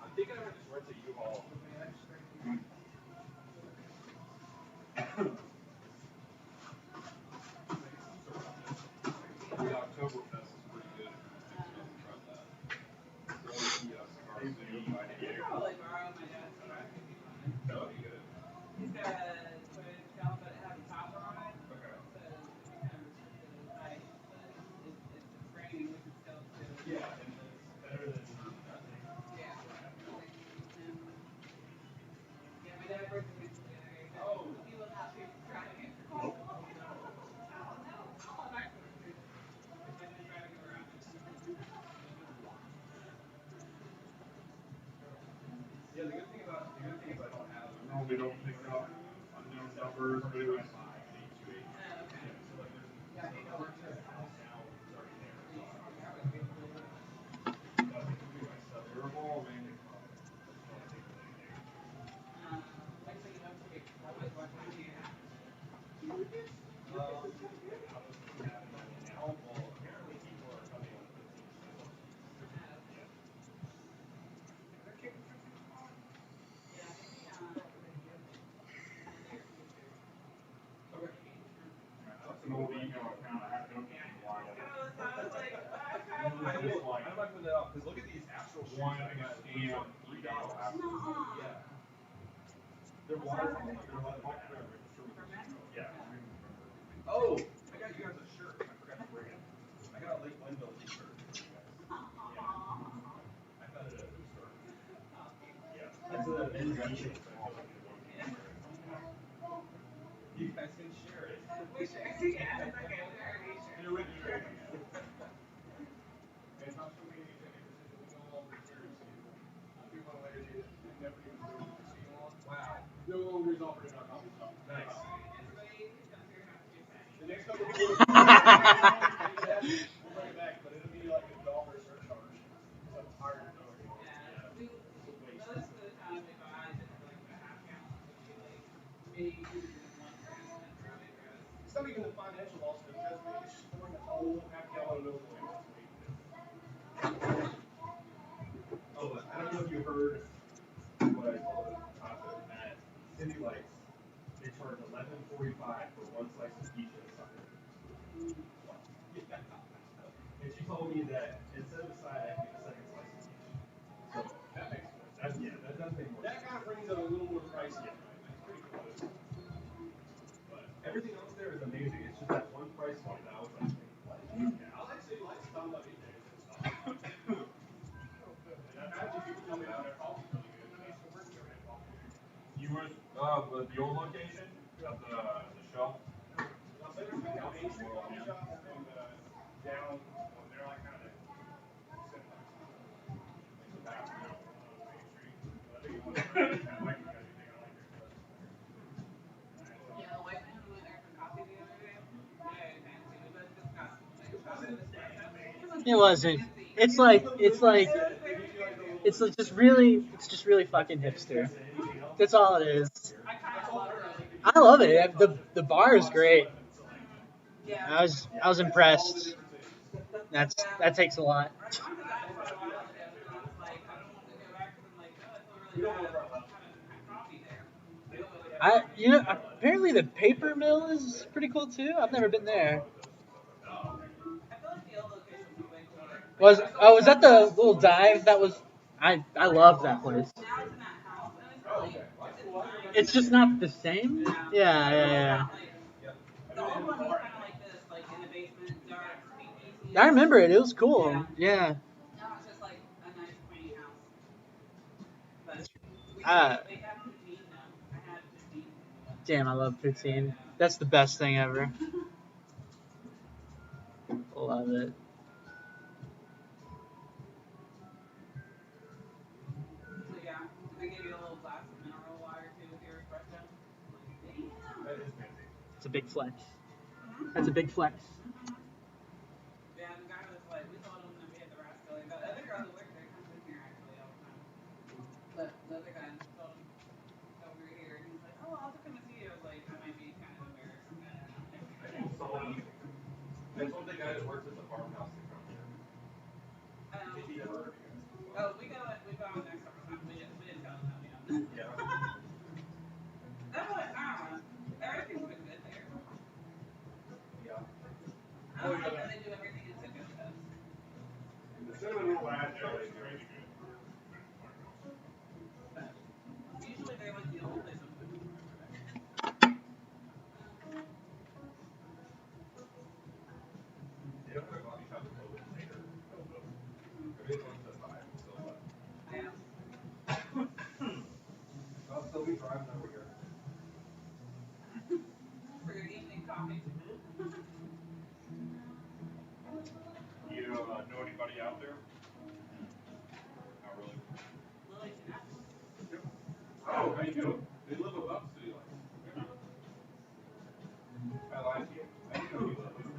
I'm thinking I'm gonna just rent a U-Haul. The Oktoberfest is pretty good. I haven't tried that. So the cigar city. probably borrow my dad's truck if you want it. That would be good. He's got a Toyota Scalp, but it has a topper on it. Okay. So it's kind of restricted at night. But if it's raining, we can still do it. Yeah, and it's better than nothing. Yeah. Yeah, my dad worked in the today. Oh. He was happy driving it. Oh, no. I'm actually driving around. Yeah, the good thing about I don't have. Normally don't pick up unknown numbers, but it was 828. Oh, okay. So like there's house now is already there. But I can do my stuff. They're evolving. Actually, you know, take what time do you have? Now, well, apparently people are coming on the 15th. Yeah, Okay. That's an old email account. I haven't opened in a while. I'm not putting that up because look at these actual One shoes I got. scam. $3. Yeah. They're waterproof. They're waterproof. Yeah. Oh, I got you guys a shirt. I forgot to bring it. I got a Lake Window t-shirt for you guys. Yeah. I found it at a food store. Yeah. That's a invention. You guys can share it. We should. Yeah, it's okay. We already shared. Do it. And not so many individuals no longer carry steel. People on later did never even do steel on. Wow. No longer is offered in our coffee shop. Nice. Everybody comes here and have to do that. The next couple of people we'll bring it back, but it'll be like a dollar surcharge. So it's higher than $1. Yeah, most of the time we buy just like a half gallon would be like maybe 1 gram and probably gross. It's not even the financial loss of it, just me. It's just pouring a whole half gallon of milk away once a week. Oh, I don't know if you heard what I told Tasha. That City Lights, they charge $11.45 for one slice of pizza at Sunday. And she told me that instead of a side, I can get a second slice of each. So that makes sense. That does make more sense. That kind of brings it a little more pricey. It's pretty close. But everything else there is amazing. It's just that one price point that I was like, what? yeah, I like City Lights. Talking about these days and stuff. And I've had some people tell me that their coffee's really good. I used to work there at coffee there. You were the old location of the shop. I'll say there's a Main Street coffee shop and down. They're like kind of the back now of Main Street. I think it's one of the I like you guys. I like their stuff. Yeah, the white man who went there for coffee the other day. Very fancy. We both just got like a shot of espresso. It wasn't. It's just really fucking hipster. That's all it is. I kind of love it. I love it. The bar is great. Yeah. I was impressed. That takes a lot. I talked to that for a while ago, and I was like, I don't want to go back because I'm like, oh, I feel really bad. Having coffee there. Apparently the paper mill is pretty cool too. I've never been there. I feel like the old location was way cooler. Was that the little dive that was? I love that place. Now it's in that house, and it's really, It's just not the same. Yeah. The old one was kind of like this, like in the basement, dark, speakeasy. I remember it. It was cool. Yeah. Now it's just like a nice, quaint house. But they have poutine now. I had poutine. Damn, I love poutine. That's the best thing ever. Love it. So yeah, they give you a little glass of mineral water too with your espresso. Like, damn. That is fancy. It's a big flex. That's a big flex. Yeah, the guy was like, we told him that we had the rascally. The other girl who worked there comes in here actually all the time. But the other guy told him that we were here, and he's like, oh, I'll have to come and see you. I was like, I might be kind of embarrassed. There's one guy that works at the farmhouse that comes here. If he ever. Oh, we go out there several times. We didn't tell him that we don't. Yeah. That's what I don't know. Everything's been good there. Yeah. I don't like that they do everything in Tico cups. The cinnamon roll I had there is crazy good. Usually they like the old place of food. They don't have a coffee shop that's open later. Everything wants to buy it still, but. Yeah. I'll still be driving over here. For your evening coffee. You know anybody out there? Not really. Lily Snap. Oh, how you doing? They live above City Lights. I lied to you. I didn't know you lived there.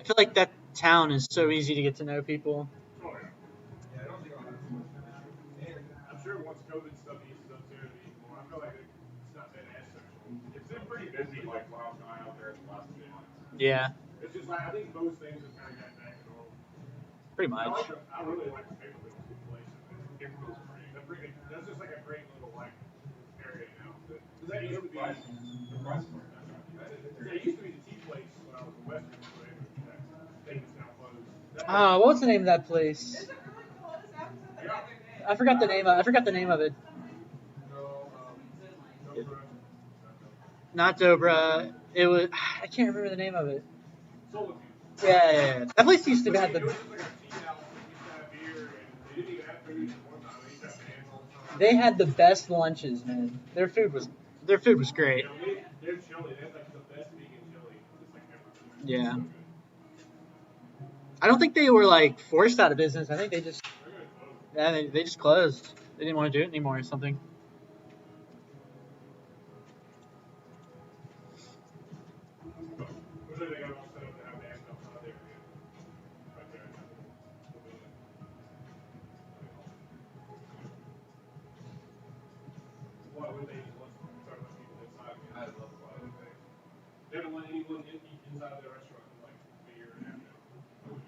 I feel like that town is so easy to get to know people. Oh yeah. Yeah, I don't think I'll have too much of an issue. And I'm sure once COVID stuff eases up too, it'll be more. I feel like it's not that as social. It's been pretty busy, like when I was going out there the last 2 months. Yeah, It's just like I think most things have kind of gotten back to normal. pretty much. I really like the paper mill place. Paper mill's pretty. That's just like a great little like area now. Because that used to be. The price point. That used to be the tea place when I was in Western. So they just now closed. What was the name of that place? Is it really cool? I just asked it the other day. I forgot the name of it. No, Like, no, Not Dobra. It was. I can't remember the name of it. Solitude. Yeah. That place used to have It the. was just like a tea house. We used to have beer, and they didn't even have food one time. They used to have bananas all the time. They had the best lunches, man. Their food was great. They're chili. They have like the best vegan chili. It's like ever. Yeah. So good. I don't think they were like forced out of business. I think they just They're gonna close. they just closed. They didn't want to do it anymore or something. Usually they got it all set up to have the actual outside there again. Right there. Why would they start letting people inside again? I love why would they? They haven't let anyone eat inside their restaurant in like a year and a half now.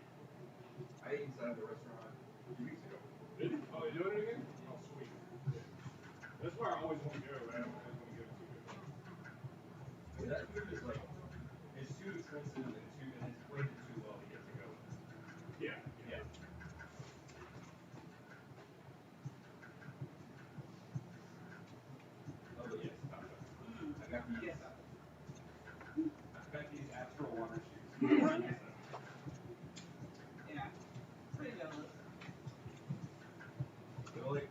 I ate inside the restaurant 2 weeks ago. Did you? Oh, they doing it again? Oh, sweet. where I always want to go, but I don't always want to go to. Well, that group is like, it's too expensive and it's weighted too low to get to go. Yeah. Yeah. Oh, but yes, stop that. I got these. Yes. I've got these astral water shoes. Yeah. Pretty jealous. They're like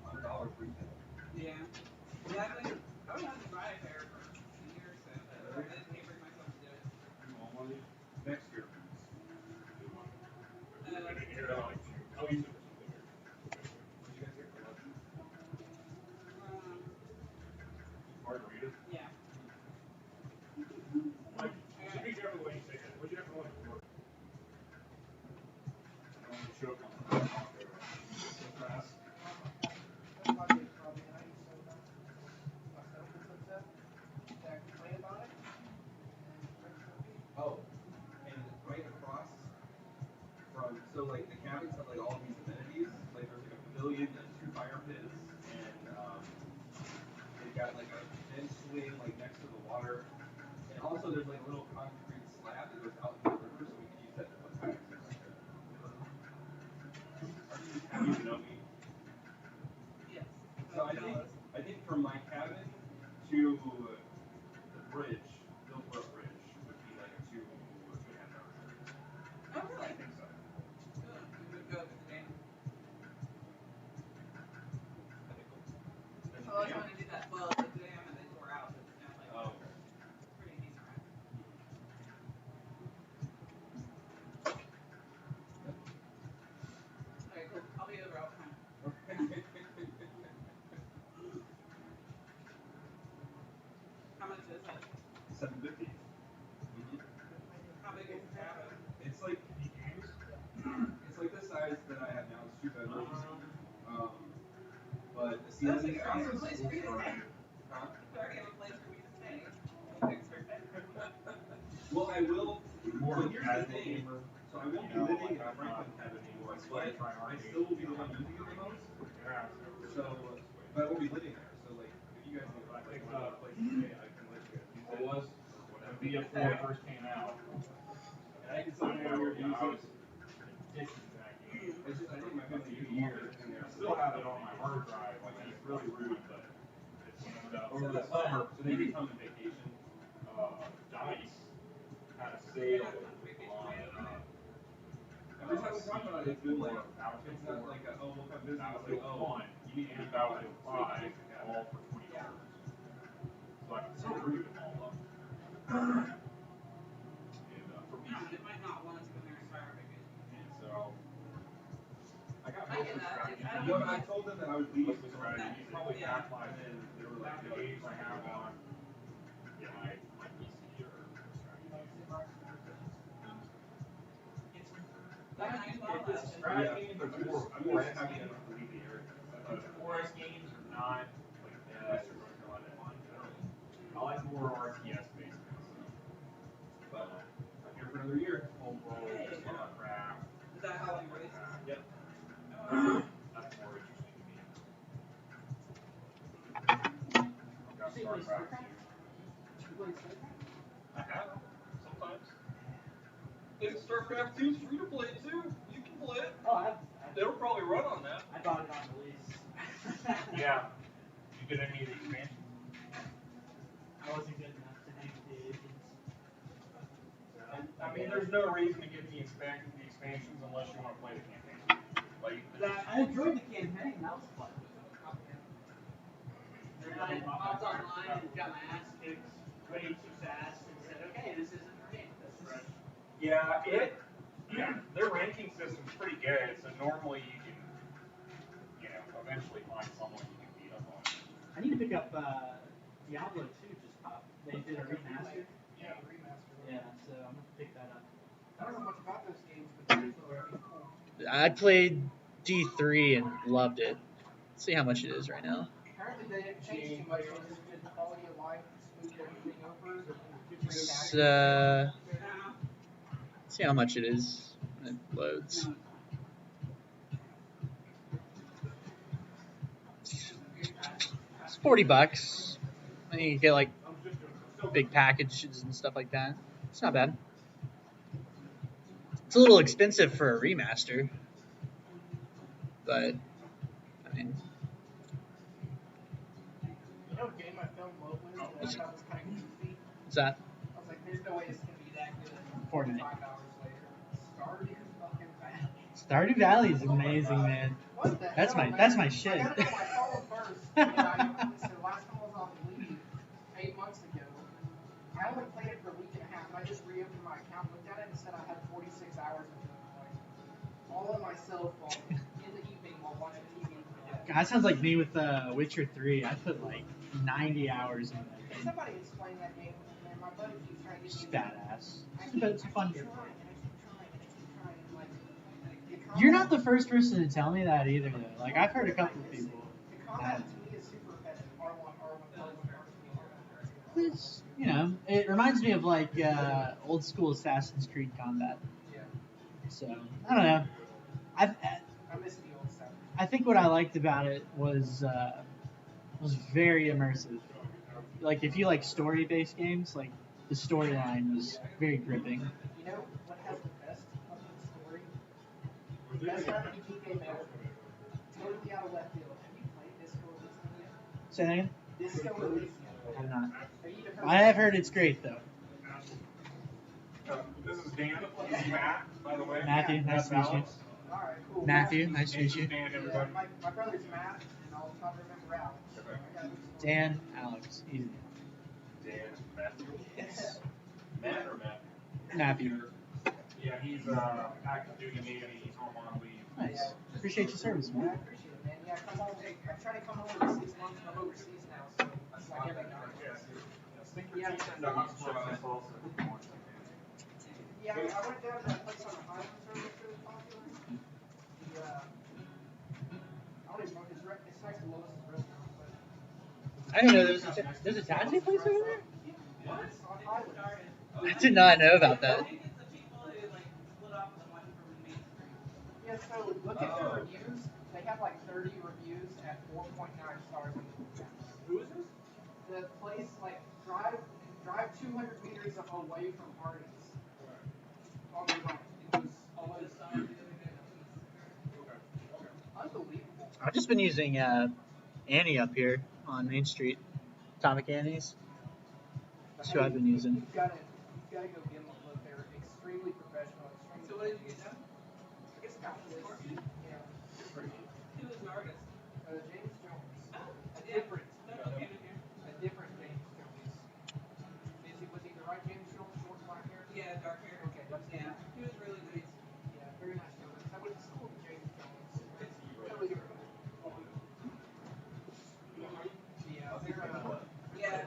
$100 retail. Yeah. Yeah, I would have to buy a pair for a year or so, but I didn't bring myself to do it. You want one of these? Next year. Do one. Uh, I didn't hear that like two weeks or something. What you guys get for lunch? Margaritas? Yeah. Like, just be careful the way you say that. What'd you have for lunch? I don't want to choke on the so fast. Oh, and right across from, so like the cabins have like all these amenities. Like there's like a pavilion and 2 fire pits, and they've got like a bench swing like next to the water. And also there's like a little concrete slab that goes out into the river, so we can use that to put kayaks in right there. Have you know me? Yes. So I think from my cabin to the bridge, Hillsborough Bridge, would be like a 2.5 hour journey. Oh, really? I think so. Good. We would go to the dam. That'd be cool. There's I a was dam? trying to do that. Well, the dam and they tore out, but it's now like Oh, okay. pretty decent ride. Okay, cool. I'll be over all the time. How much is it? $7.50. How big is the cabin? It's like the size that I have now. It's 2 bedrooms. But the ceiling That's like is a regular place for you to stay. Huh? It's already a place for me to stay. Thanks for that. Well, I will. More So here's the casual thing. gamer. So I won't be You know, living like in a I'm Franklin not- cabin anymore. That's But why I try I hard to still will be get the one used using to it the most. Yeah, So, but I won't be living there. So like, if you guys need I like think, one place to stay, I can let you guys use it it. was Or when whatever. BF4 first came out. And I can sit down here and use I was it. addicted to that game. It's just I think my family uses Years. it in there. I still have it on my hard drive. Like it's really rude, but it's over the summer. So they become a vacation. Dice had a sale on Every time we talk about it, it's been like, Battlefield it's not 4, like a, oh, we'll come visit. It's Battlefield like, oh, 1, you need to and be Battlefield 5, Yeah. all for $20. So I can still root them all up. And for me, They might not want us to go there and start our vacation. and so I got I most get of the that. strategy. I don't No, know. I told them that I would leave Most of with the strategy. strategy. Probably Yeah. half my And then they were like, the no, games I have on my PC or That might as well, It's though. strategy games, but I'm just 4S happy I games. don't have to leave the area. The 4S games are not like Western North Carolina fun generally. I like more RTS based kind of stuff. But I'm here for another year. Home world, Warcraft. Is that how long it releases? Yep. That's more interesting to me. I've got StarCraft too. I have sometimes. If StarCraft 2 is free to play too, you can play it. Oh, It'll probably run on that. I bought it on release. Yeah. You get any of the expansions? I wasn't good enough to hang with the agents. I mean, there's no reason to get the expansions unless you want to play the campaign. Like, I enjoyed the campaign. That was fun. Then I hopped online and got my ass kicked way too fast and said, okay, this isn't for me. yeah, their ranking system's pretty good, so normally you can, eventually find someone you can beat up on. I need to pick up Diablo 2 just popped. They did a remaster. Yeah. Yeah, so I'm gonna pick that up. I don't know much about those games, but they're pretty cool. I played D3 and loved it. Let's see how much it is right now. Apparently they didn't change too much. They just did the quality of life, smoothed everything over. Let's see how much it is when it loads. $40. And you get like big packages and stuff like that. It's not bad. It's a little expensive for a remaster, but I mean, You know, a game I filmed locally that I thought was kind of goofy. what's that? I was like, there's no way this can be that good. Fortnite. 5 hours later, Stardew fucking Valley. Stardew Valley is amazing, man. What the That's hell, my man? that's my shit. I gotta know my phone first. And so last time I was on leave, 8 months ago, I only played it for a week and a half, and I just reopened my account, looked at it, and said I had 46 hours into it. Like, all on my cell phone in the evening while watching TV. That sounds like me with Witcher 3. I put like 90 hours in that Can thing. somebody explain that game? Man, my buddy keeps trying to It's get me. badass. But it's a fun game. Like, You're not the first person to tell me that either, though. Like I've heard a couple of people. the combat to me is super repetitive. R1, R1, It's, you know, it reminds me of like old school Assassin's Creed combat. Yeah. So I don't know. I miss the old stuff. I think what I liked about it was very immersive. Like if you like story-based games, like the storyline was very gripping. You know what has the best fucking story? The best RPG game ever. Totally out of left field. Have you played Disco Elysium yet? Say that again? Disco Elysium. I have not. Have you even heard I have heard it's great though. This is Dan. This is Matt, by the way. Matthew, nice to meet you. Alright, cool. Matthew, nice to meet you. Dan, Yeah, everybody. my brother's Matt, and I'll try to remember Alex. I gotta do some- Dan, Alex, easy. Dan, Matthew. Yes. Matt or Matt? Matthew. Yeah, he's active duty Navy. He's home on leave. Nice. Appreciate your service, Yeah, I man. appreciate it, man. Yeah, come home. I'm trying to come home every 6 months. I'm overseas now, so that's like every night. Yeah, yeah, I went down to that place on the Highlands earlier, it's really popular. The, I don't even know, it's next to Lois's restaurant, but I didn't know there's a tattoo place over there. what? It's on Highlands. I did not know about that. I think it's the people who like split off the one from Main Street. Yeah, so look at their reviews. They have like 30 reviews at 4.9 stars on Google Maps. Who is this? The place, like, drive 200 meters away from Hardee's. On the right. It was almost unbelievable. I've just been using Annie up here on Main Street. Atomic Annie's. That's who I've been using. You've got to go give them a look. They're extremely professional. So what did you get done? I guess got this. Yeah. Who was an artist? James Jones. Oh, A yeah. different. That came in here. A different James Jones. Was he the right James Jones? Short black hair? Yeah, dark hair. Okay, that's Yeah, he was really nice. Yeah, very nice Jones. I went to school with James Jones. Totally different. Yeah, they're Yeah.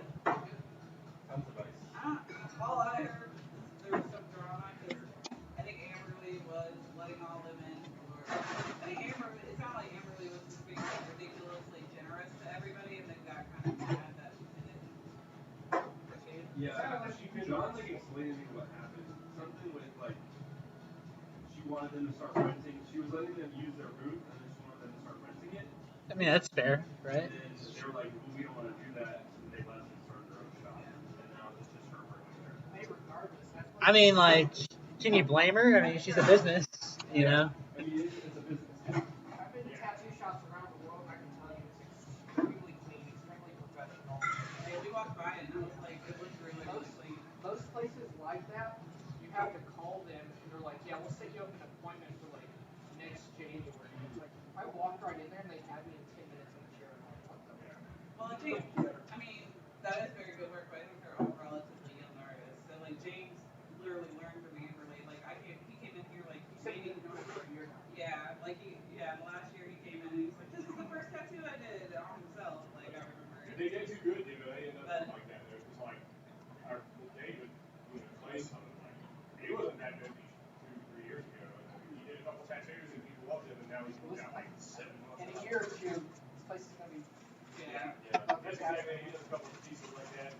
Tons of ice. All I heard was there was some drama because I think Amberly was letting all them in. I think it sounded like Amberly was just being like ridiculously generous to everybody, and then got kind of mad that they didn't appreciate it. Yeah, John like explained to me what happened. Something with like she wanted them to start renting. She was letting them use their booth, and then she wanted them to start renting it. I mean, that's fair, right? And then they were like, well, we don't want to do that. And they left and started their own shop. And now it's just her working there. Hey, regardless, that's what I mean, like, can you blame her? I mean, she's a business, you know? I mean, it's a business. I've been to tattoo shops around the world, and I can tell you it's extremely clean, extremely professional. Hey, we walked by it and it was like it looked really, really clean. Most places like that, you have to call them, and they're like, yeah, we'll set you up an appointment for like next January. And it's like, I walked right in there, and they had me in 10 minutes in the chair. And I'm like, what the heck? Well, I mean, that is very good work, but I think they're all relatively young artists. And like James literally learned from Amberly. Like he came in here like You said you've been doing it for a year now. yeah, like last year he came in and he's like, this is the first tattoo I did on himself. Like I remember. If they get too good, dude, they end up something like that. It was like our David was a clay something like he wasn't that good 2-3 years ago. He did a couple tattoos and people loved him, and now he's got like 7 months. In a year or two, this place is gonna be. Yeah. That's exactly. He does a couple of pieces like that.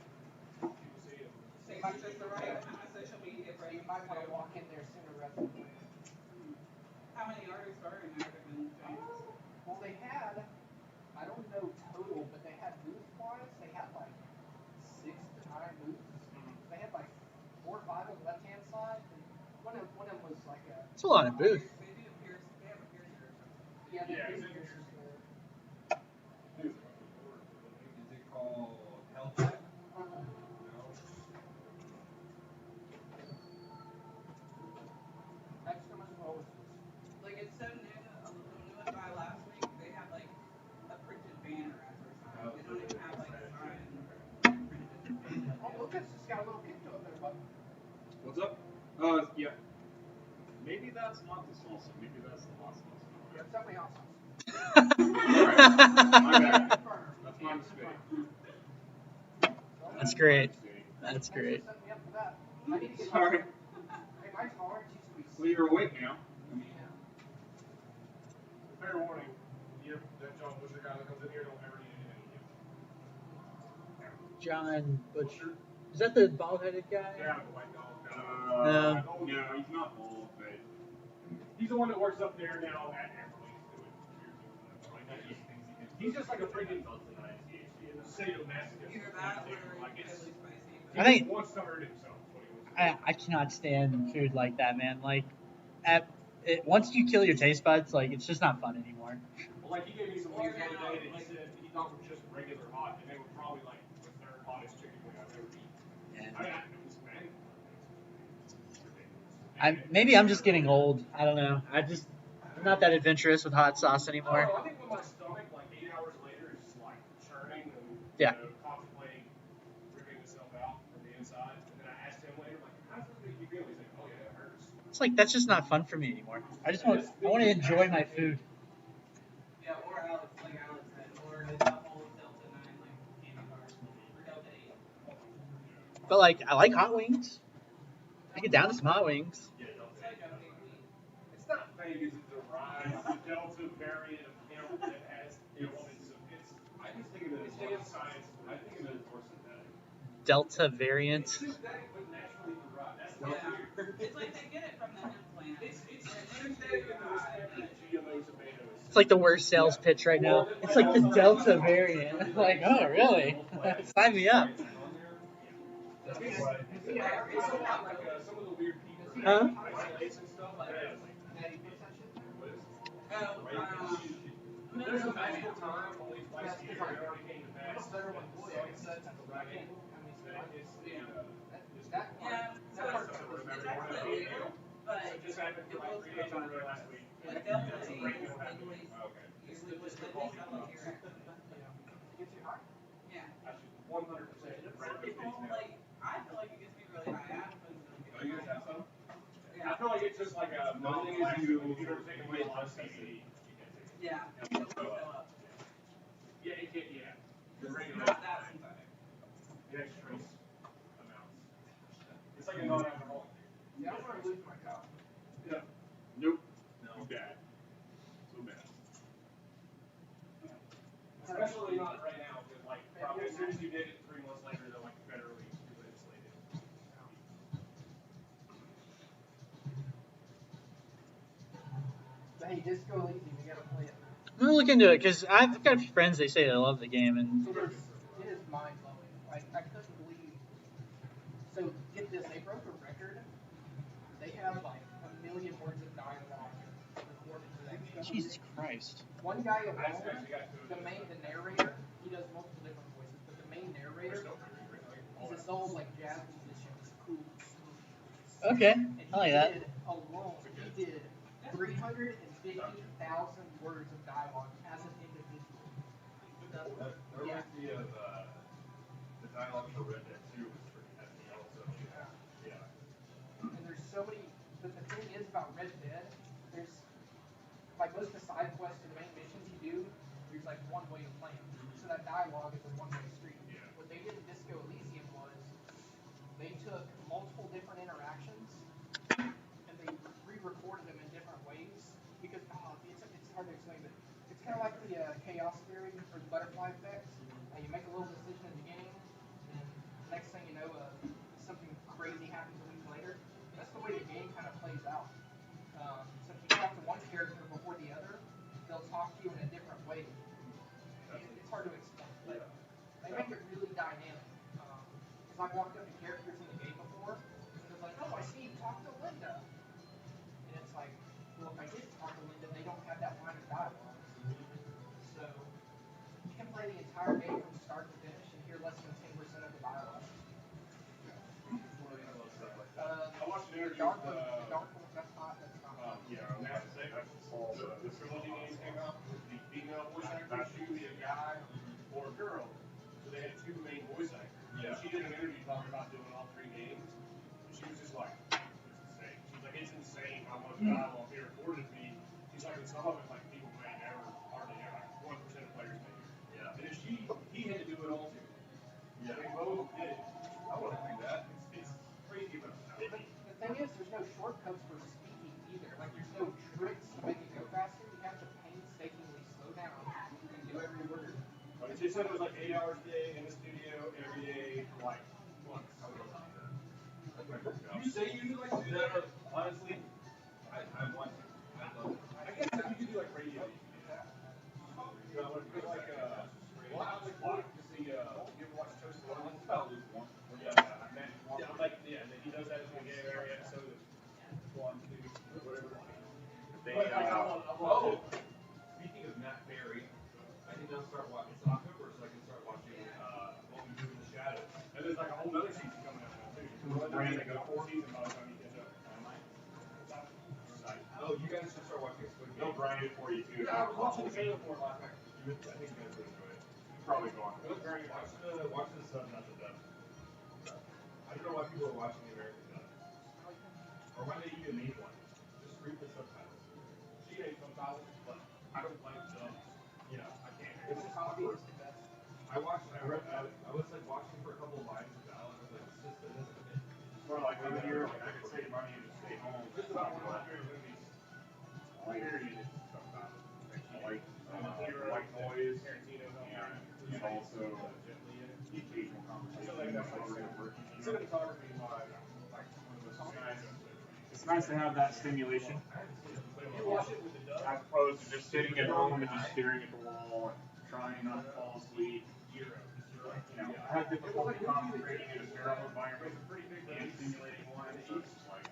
People see him. Say my just the right social media You presence. might want to walk in there sooner rather than later. How many artists are in there than James? Well, they had, I don't know total, but they had booths was like a. It's a lot of booth. They do a pierce. They have a piercer or something. Yeah, they Yeah, do is it piercers there. Is it called Hellcat? Uh-huh. No. That's how much well was this? Like it's so new. When we went by last week, they had like a printed banner as our sign. They don't even have like a sign printed. Oh, look, it's just got a little kick to it there, bud. What's up? Yeah. Maybe that's not the salsa. Maybe that's the hot sauce. Yeah, it's definitely hot sauce. My bad. Confirm. That's my mistake. That's great. That's Thanks for great. setting me up for that. I need to get Sorry. Hey, mine's orange used to be Well, you're awake now. I mean, Yeah. Fair warning. That John Butcher guy that comes in here don't ever eat anything. John Butcher. Is that the bald-headed guy? Yeah, the white dog. No. no, he's not old, but He's the one that works up there now at Everly. He's just like a freaking sadomasochist. Either that or Like it's, really spicy. he I think- wants to hurt himself. Is what he wants to do. I cannot stand food like that, man. Like, once you kill your taste buds, like, it's just not fun anymore. Well, like he gave me some wings the other day that he said he thought were just regular hot, and they were probably like the third hottest chicken wing I've ever eaten. Yeah. I mean, it was man. Maybe I'm just getting old. I don't know. I'm not that adventurous with hot sauce anymore. I think with my stomach, like 8 hours later, is just like churning and Yeah. contemplating ripping itself out from the inside. And then I asked him later, like, how does this make you feel? He's like, oh yeah, it hurts. It's like that's just not fun for me anymore. I want to enjoy my food. Yeah, or Alex, like Alex said, or the double Delta 9 like candy bar or Delta 8. But like, I like hot wings. I get down to some hot wings. Yeah, It's like a big meat. it's not Vegas, it's a rise, the Delta variant of hemp that has elements of it's. I just think of it It's as damn science. I think of it as more synthetic. Delta variant. It's synthetic, but naturally derived. That's not Yeah. weird. It's like they get it from the hemp plant. It's synthetic in the respect of GMO tomatoes. It's like the worst sales pitch right now. It's like the Delta variant. Like, oh really? Sign me up. It's a lot like some of the weird people. Huh? Isolates and stuff. Yeah, like, Daddy puts that shit there. there's a magical time only twice a year. It already came to pass. It's better when boy, I guess that's It's I can't. I mean, it's that part. Yeah, so That part. it's actually illegal, but it just happened for like 3 days in a row last week. like Delta It's a 8 great is deal happening. legally Okay. usually would legally sell it here. Gets you high. Yeah. I should 100% Some people like I feel like it gets me really high. Adam doesn't Oh, you guys have some? I feel like it's just like a No, thing if you you- ever take away a lot of CBD. You can't take it. Yeah. It'll fill up. Yeah, it can't. Yeah. The It's regular. not that synthetic. It has trace amounts. It's like a non-alcoholic. Yeah, I'm gonna lose my cow. Yeah. nope. Too bad. So bad. Especially not right now, because like probably as soon as you did it 3 months later, they're like federally legislated. Hey, Disco Easy, we gotta play it. I'm gonna look into it because I've got a few friends. They say they love the game, and It is mind blowing. Like I couldn't believe. So get this, they broke a record. They have like 1 million words of dialogue recorded for that game. Jesus Christ. One guy I alone, actually got to the narrator, he does multiple different voices, but the main narrator, he's this old like jazz musician, this cool, smooth voice. Okay, And I like that. did alone, he did 350,000 words of dialogue as an individual. That reminds me of the dialogue for Red Dead 2 was freaking hefty also. Yeah. And there's so many, but the thing is about Red Dead, there's, like most of the side quests and main missions you do, there's like one way to play them. So that dialogue is a one-way street. Yeah. What they did in Disco Elysium was, they took multiple different interactions, and they re-recorded them in different ways, because, it's hard to explain, but it's kind of like the chaos theory, or the butterfly effect. You make a little decision in the beginning, and next thing you know, something crazy happens a week later. That's the way the game kind of plays out. So if you talk to one character before the other, they'll talk to you in a different way. It's hard to explain, but they make it really dynamic. Because I've walked up to characters in the game before, and they're like, "Oh, I see you talk to Linda." entire game from start to finish and hear less than 10% of the dialogue. I watched an interview Dark with one, that's not. That's all the trilogy games came out with the female voice actor. She could be a guy or a girl. So they had two main voice actors. Yeah. And she did an interview talking about doing all three games. And she was just like, it's insane. She's like, it's insane how much dialogue they recorded me. She's like, and some of it, like, people may never, hardly ever, like 1% of players may hear. Yeah. And then he had to do it all too. Yeah. They both did it. I want to do that. It's crazy, but The thing is, there's no shortcuts for speaking either. Like, there's no tricks to make it go faster. You have to painstakingly slow down and do every word. But she said it was like 8 hours a day in the studio every day for like months. You say you like to do that, but honestly, I want to. I love it. I guess if you could do like radio, you could do that. You know, it's like well, I was like, to see, you ever watch Toast One? Yeah, he does that in the game area episode of 1, 2, whatever. They, speaking of Matt Berry, I can now start watching October, so I can start watching What We Do in the Shadows. And there's like a whole other season coming out now too. There's like a 4 season by the time you catch up. Oh, you guys should start watching Squid Game. They'll grind it for you too. Yeah, I was watching the trailer for it last night. I think you guys would enjoy it. Probably gone. Watch the sub, not the dub. I don't know why people are watching the American dub. Or why they even made one. Just read the subtitles. She hates subtitles, but I don't like dubs. Yeah, I can't. It's a hobby. It's the best. I was like watching for a couple of lines of Val, and I was like, this doesn't fit. Or like over here, like I could save money and just stay home. Just about one of my favorite movies. Period. Subtitles. I like white noise, and also the occasional conversation. Cinematography is like It's nice to have that stimulation but if you watch it with the dub, as opposed to just sitting at home and just staring at the wall and trying not to fall asleep. You know, I have difficulty concentrating in a sterile environment it's a pretty big and movie. stimulating one, so it's just like,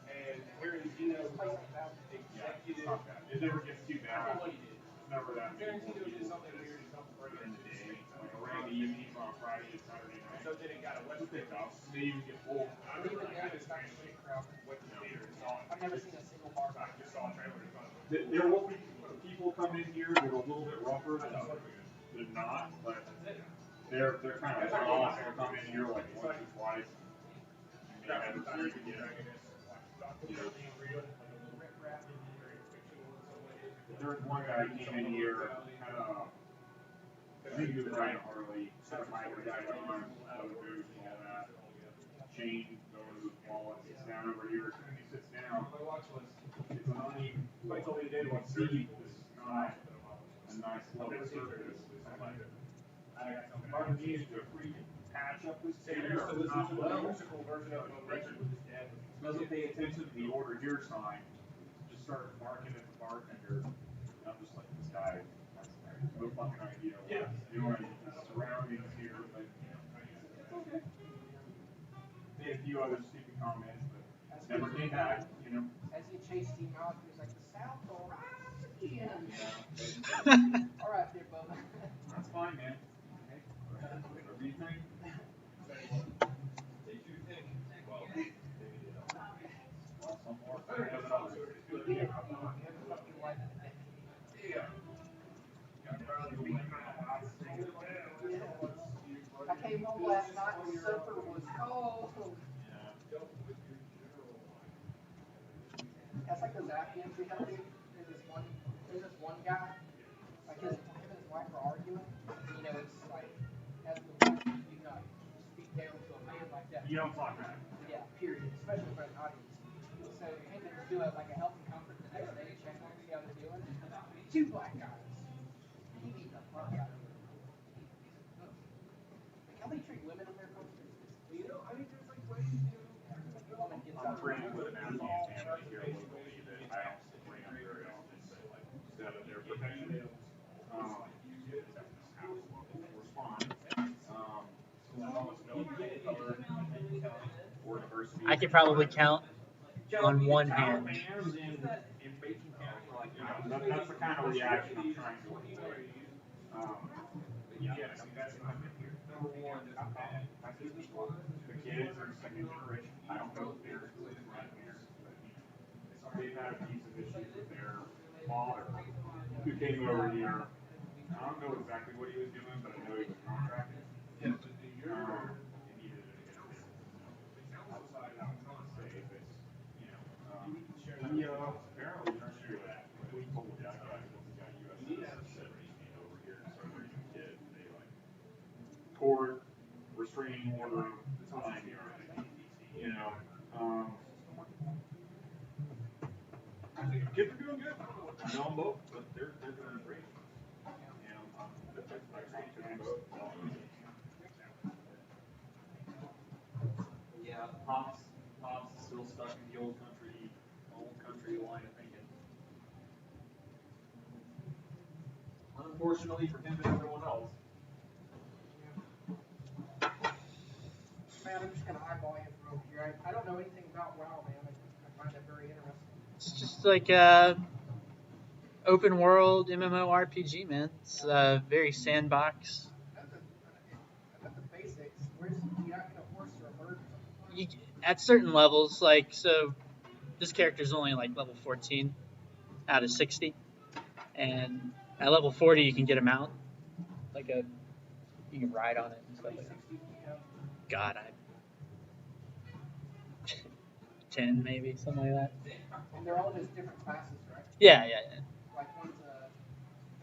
And whereas, you know, yeah, it's executive, not bad. It never gets too I don't know bad. what he did. It's never that many Tarantino did people something weird and something during breaking the day, like around the evenings on Friday and Saturday night. So then it got a West Pick Pick up, they even get full. I remember I got this family went to the theater and saw it. I've never seen a single bar. I just saw a trailer in front of it. There will be people come in here that are a little bit rougher than not, but they're kind of off. They'll come in here like once or twice. You may have a few to get. There was one guy who came in here, had a, I think he was riding a Harley, had a minor guy on, leather boots and all that. Chain going to his wallet, sits down over here. As soon as he sits down, it's an uneven, like told me today, like see, this is not a nice level surface. Martin needs to freaking patch up this table. So this is the musical version of when Richard was his dad. Doesn't pay attention to the order here sign. Just started barking at the bartender. And I'm just like, this guy has no fucking idea what he's doing. His surroundings here, but it's okay. Made a few other stupid comments, but never came back, you know. As he chased him out, he was like, the South will rise again. Yeah. All right, there, Bubba. That's fine, man. Whatever you think. Some more fun than others. I came home last night and the supper was cold. That's like the Zapians we have to. There's this one guy, like him and his wife are arguing. You know, it's like, as the wife, you do not speak down to a man like that. You don't talk back. Yeah, period. Especially for an audience. So we had to do like a health and comfort the next day, check on see how they're doing. 2 black guys. He beat the fuck out of them. Like how they treat women in their culture. You know, I mean, there's like ways to. Woman gets I'm out friends with an Afghan family here locally that I don't bring up very often, but like instead of their profession, respond. Almost no color or diversity. I could probably count on one hand. Fans in Basin County are like, that's the kind of reaction I'm trying to avoid. Yeah, see, that's what I'm here. Number one, not bad. My business one, the kids are second generation. I don't know if they're grandparents, but they've had abusive issues with their father, who came over here. I don't know exactly what he was doing, but I know he was contracted. And needed an interview. So outside of say this, apparently through that, we told that guy because he got USS 17 over here and started raising a kid. They like court, restraining order, time everything. Kids are doing good. I know them both, but they're doing great. And I talked to them both. Yeah, Pops is still stuck in the old country line of thinking. Unfortunately for him and everyone else. Man, I'm just gonna eyeball you from over here. I don't know anything about WoW, man. I find it very interesting. It's just like open world MMORPG, man. It's very sandbox. At the basics, where's you not gonna horse or a bird? At certain levels, like, so this character's only like level 14 out of 60, and at level 40 you can get a mount, like you can ride on it and stuff like that. God, 10 maybe, something like that. And they're all just different classes, right? Yeah. Like one's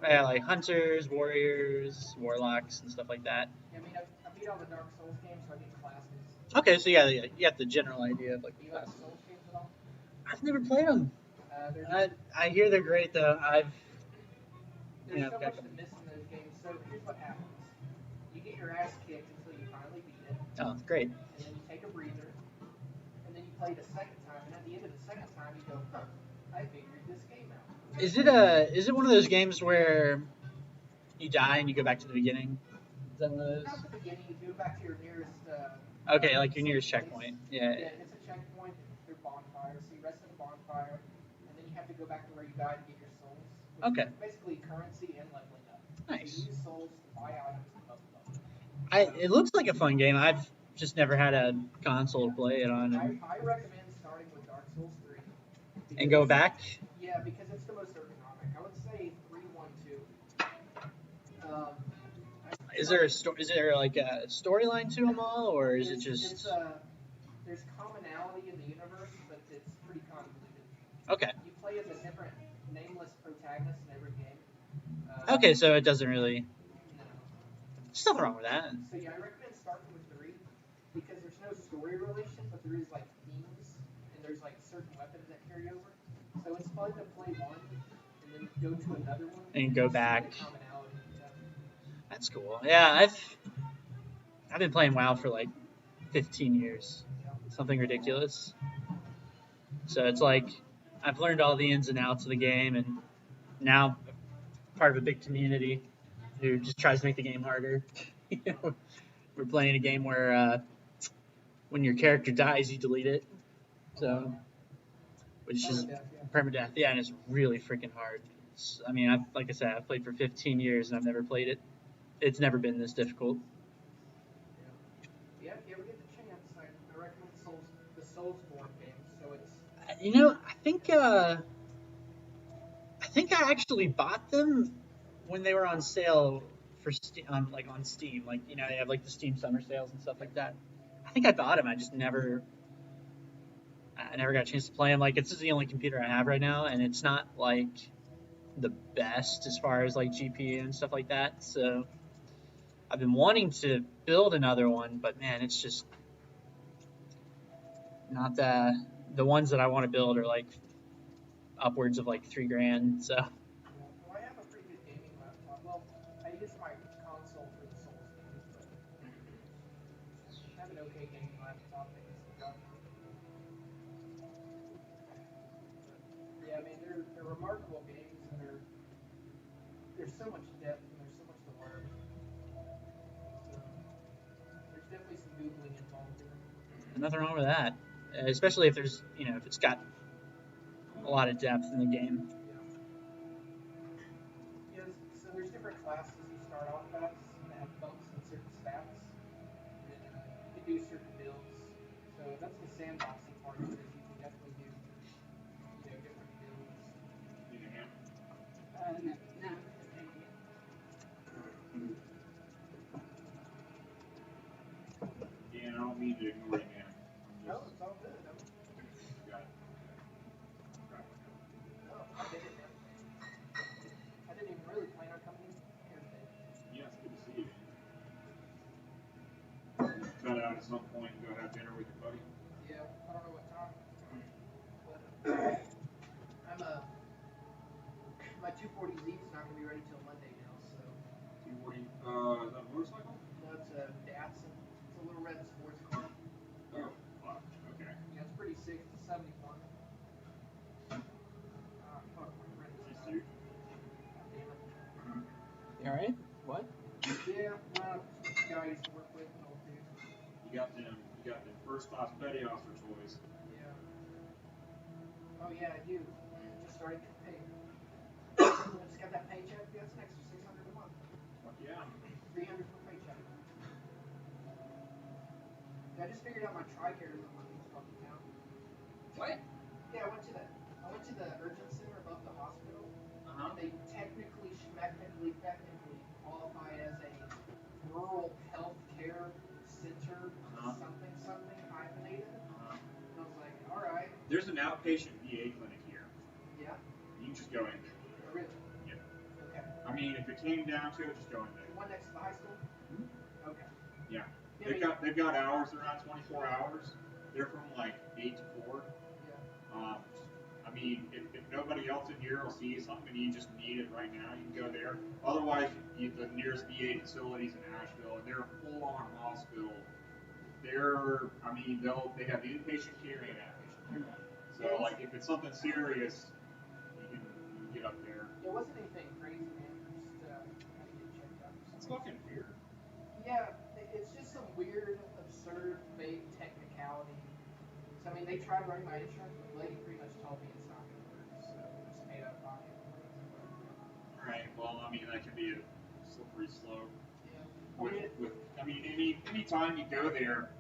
Yeah, like hunters, warriors, warlocks, and stuff like that. Yeah, I mean, I beat all the Dark Souls games, so I get classes. Okay, so yeah, you have the general idea of like Do you the like classes. Souls games at all? I've never played them. I hear they're great though. There's so much to miss in those games. So here's what happens: you get your ass kicked until you finally beat it. Oh, great. And then you take a breather, and then you play it a second time, and at the end of the second time, you go, "Huh, I figured this game out." Is it one of those games where you die and you go back to the beginning? Is that one of those? Not the beginning. You go back to your nearest. Okay, like your nearest checkpoint. Yeah. Yeah, it's a checkpoint. They're bonfires. So you rest at a bonfire, and then you have to go back to where you died to get your souls. Which is basically currency and leveling up. Nice. So you use souls to buy items and level up. It looks like a fun game. I've just never had a console to play it on. I recommend starting with Dark Souls 3. And go back? Yeah, because it's the most ergonomic. I would say 3-1-2. Is there like a storyline to them all, or is it just? There's commonality in the universe, but it's pretty convoluted. Okay. You play as a different nameless protagonist in every game. Okay, so it doesn't really. No. There's nothing wrong with that. So yeah, I recommend starting with 3 because there's no story relation, but there is like themes and there's like certain weapons that carry over. So it's fun to play one and then go to another one and go back. Commonality. That's cool. Yeah, I've been playing WoW for like 15 years, something ridiculous. So it's like I've learned all the ins and outs of the game, and now part of a big community who just tries to make the game harder. We're playing a game where when your character dies, you delete it. So, which is permadeath. Yeah, and it's really freaking hard. Like I said, I've played for 15 years and I've never played it. It's never been this difficult. Yeah, if you ever get the chance, I recommend the Soulsborne games. So it's. I think I actually bought them when they were on sale for on Steam. Like, they have like the Steam summer sales and stuff like that. I think I bought them. I never got a chance to play them. Like, this is the only computer I have right now, and it's not like the best as far as like GPU and stuff like that. So I've been wanting to build another one, but man, it's just not the ones that I want to build are like upwards of like $3,000. So. Well, I have a pretty good gaming laptop. Well, I use my console for the Souls games, but I have an okay gaming laptop that gets the job done. Yeah, I mean they're remarkable games, and there's so much depth and there's so much to learn. So there's definitely some googling involved here. Nothing wrong with that, especially if there's if it's got a lot of depth in the game. Yeah, so there's different classes you start off as, do certain builds. So that's the sandboxing part of it. Is you can definitely do, different builds. Need a hand? No, no, thank you. Yeah, I don't mean to ignore you, man. No, it's all good. Got it. No, I did it, man. I didn't even really plan on coming in here today. Yeah, it's good to see you, man. Cut out at some point and go have dinner with your buddy. Yeah, I don't know what time, but I'm my 240Z is not gonna be ready till Monday now. So 240. Is that a motorcycle? no, it's a Datsun. It's a little red sports car. Oh, fuck. Okay. Yeah, it's pretty sick. It's a 71. Fuck, my friend is Nice, dude. God damn it. You alright? What? Yeah, guy I used to work with, an old dude. You got them first class petty officer toys. Yeah. Oh yeah, I do. Just started getting paid. I just got that paycheck. That's an extra $600 a month. Fuck yeah. 300 per paycheck. I just figured out my TRICARE is on my lease fucking account. What? Yeah, I went to the urgent center above the hospital. Uh-huh. And they technically qualify as a rural health care center, something hyphenated. Uh-huh. And I was like, all right, There's an outpatient VA clinic here. yeah, You can just go in there. really, Yeah. okay. I mean, if it came down to it, just go in there. The one next to the high school. Okay. Yeah. Yeah, They've got hours. They're not 24 hours. They're from like 8 to 4. Yeah. I mean, if nobody else in here will see something and you just need it right now, you can go there. Otherwise, the nearest VA facilities in Asheville, and they're a full-on hospital. They have inpatient care and outpatient care. So, like, if it's something serious, you can get up there. It wasn't anything crazy, man. Just had to get checked out. It's fucking weird. Yeah, it's just some weird, absurd, vague technicality. So I mean, they tried running my insurance, but the lady pretty much told me it's not going to work. So just paid out of pocket. Right. Well, I mean, that can be a slippery slope. Yeah. Any time you go there,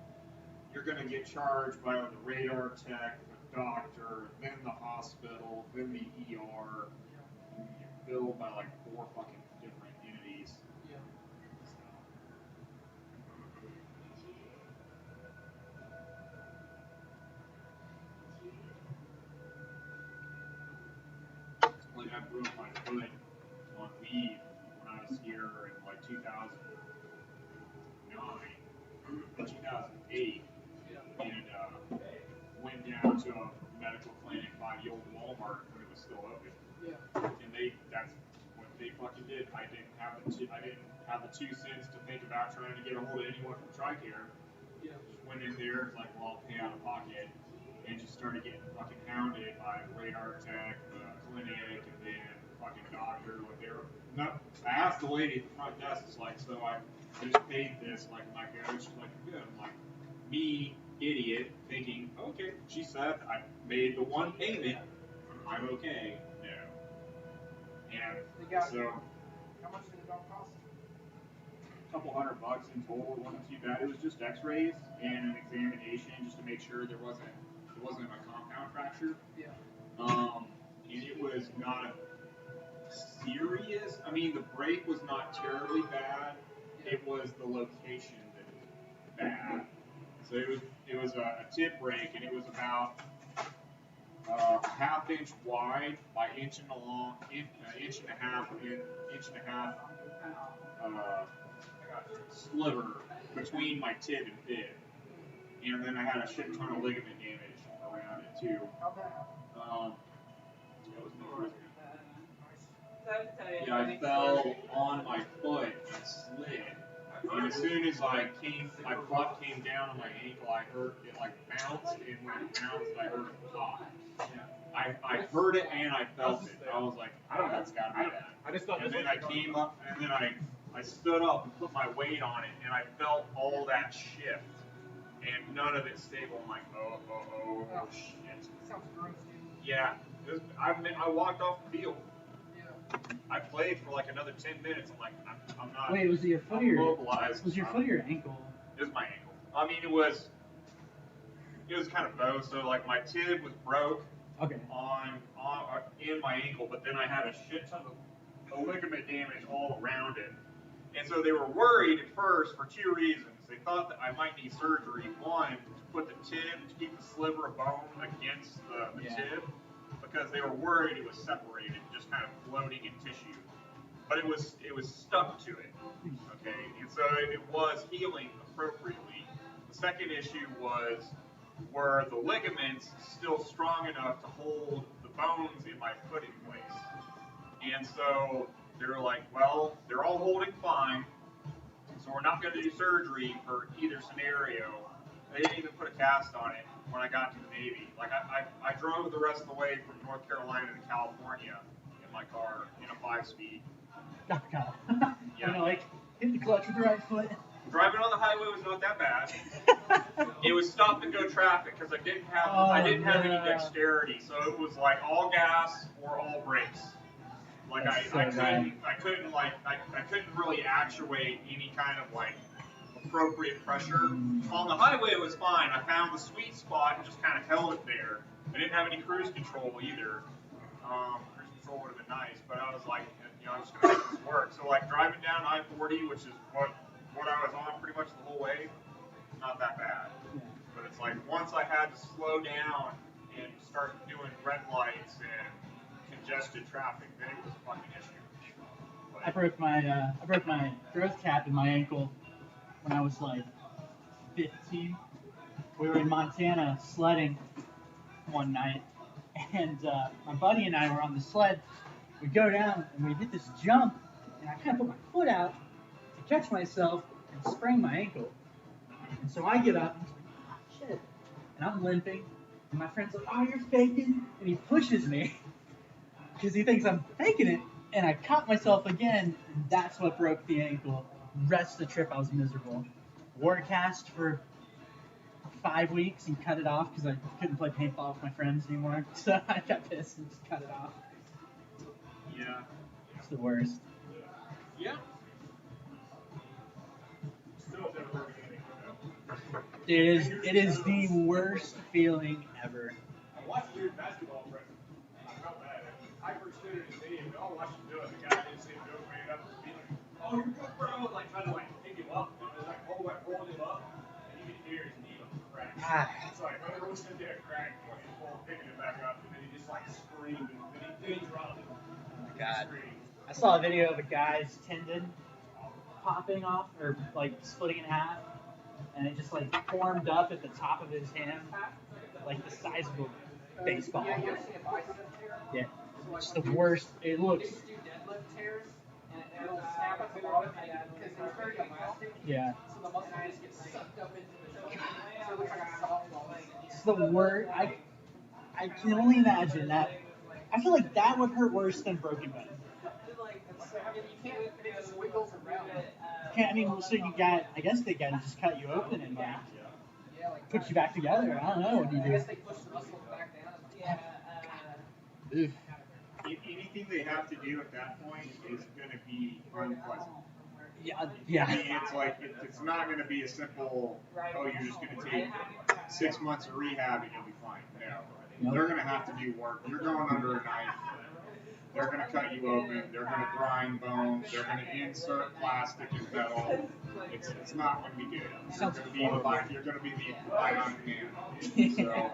you're going to get charged by the radar tech, the doctor, then the hospital, then the ER. You get billed by like 4 fucking different entities. Yeah. Like I broke my foot on weed when I was here in like 2009, 2008, and went down to a medical clinic by the old Walmart when it was still open. Yeah. And that's what they fucking did. I didn't have the 2 cents to think about trying to get a hold of anyone from TRICARE. Yeah. Just went in there, like, well, I'll pay out of pocket, and just started getting fucking hounded by radar tech, the clinic, and then fucking doctor. Like I asked the lady at the front desk, it's like, so I just paid this, like, am I good? She's like, good. I'm like, me, idiot, thinking, okay. She said I made the one payment, I'm okay. No. And so, How much did it all cost? a couple $100 in total. It wasn't too bad. It was just X-rays and an examination just to make sure it wasn't a compound fracture. Yeah. And it was not serious. I mean, the break was not terribly bad. It was the location that was bad. So it was a tip break, and it was about a ½ inch wide by inch and a half sliver between my tib and fib. And then I had a shit ton of ligament damage around it too. How'd that happen? It was no So I have to tell you, Yeah, I fell on my foot and slid. And as soon as my butt came down on my ankle, I heard it like bounced, and when it bounced, I heard it pop. I heard it and I felt it. I was like, I don't know, it's gotta be that. I just thought. And then I came up, and then I stood up and put my weight on it, and I felt all that shift, and none of it stable. I'm like, oh shit. Sounds gross, dude. Yeah, I walked off the field. Yeah. I played for like another 10 minutes. I'm like, I'm not. Wait, was it your foot or your mobilized. was your foot or your ankle? It was my ankle. I mean, it was kind of both. So like my tib was broke Okay. in my ankle, but then I had a shit ton of ligament damage all around it. And so they were worried at first for two reasons. They thought that I might need surgery. One, to put the tib, to keep the sliver of bone against the tib, because they were worried it was separated, just kind of floating in tissue. But it was stuck to it. Okay, and so it was healing appropriately. The second issue was, were the ligaments still strong enough to hold the bones in my foot in place? And so they were like, well, they're all holding fine, so we're not going to do surgery for either scenario. They didn't even put a cast on it when I got to the Navy. Like, I drove the rest of the way from North Carolina to California in my car in a 5-speed. Oh, God. Yeah. You know, like, hit the clutch with the right foot. Driving on the highway was not that bad. It was stop and go traffic because I didn't have any dexterity, so it was like all gas or all brakes. Like I couldn't really actuate any kind of like appropriate pressure. On the highway it was fine. I found the sweet spot and just kind of held it there. I didn't have any cruise control either. Cruise control would have been nice, but I was like, I'm just gonna make this work. So like driving down I-40, which is what I was on pretty much the whole way, not that bad. But it's like once I had to slow down and start doing red lights and congested traffic, then it was a fucking issue. But I broke my growth cap in my ankle when I was like 15. We were in Montana sledding one night, and my buddy and I were on the sled. We go down and we hit this jump, and I kind of put my foot out to catch myself and sprain my ankle. And so I get up and he's like, oh, shit. And I'm limping, and my friend's like, oh, you're faking, and he pushes me because he thinks I'm faking it, and I caught myself again, and that's what broke the ankle. Rest of the trip I was miserable. Wore a cast for 5 weeks and cut it off because I couldn't play paintball with my friends anymore. So I got pissed and just cut it off. yeah. It's the worst. Yeah. It is the worst feeling ever. I watched a weird basketball practice. I felt bad. I first stood in the stadium, we all watched him do it. The guy didn't see him do it, ran up and be like, oh, you're good, bro. Like, trying to, like, pick him up. And it was like, pulling him up. And you could hear his knee on the crack. So, like, when everyone was in there, crack, when he pulled, picking him back up. And then he just, like, screamed. And then he dropped him. Oh, my God. I saw a video of a guy's tendon popping off, or, like, splitting in half. And it just, like, formed up at the top of his hand, like the size of a baseball. Yeah, you ever see a bicep tear? Yeah. It's the worst. It looks. If you do deadlift tears, and it'll snap at the bottom because it's very elastic. Yeah. So the muscle just gets sucked up into the joint. So it looks like a softball. It's the worst. I can only imagine that. I feel like that would hurt worse than broken bone. You can't, it just wiggles around. I mean, so you got. I guess they got to just cut you open and like Yeah, like put you back together. I don't know what you I do. guess they push the muscle back down. Oof. Anything they have to do at that point is going to be unpleasant. Yeah. I Yeah. mean, it's like it's not going to be a simple. Oh, you're just going to take 6 months of rehab and you'll be fine. No, they're going to have to do work. You're going under a knife. They're going to cut you open. They're going to grind bones. They're going to insert plastic and metal. It's not going to be good. You're going to be the bionic man. So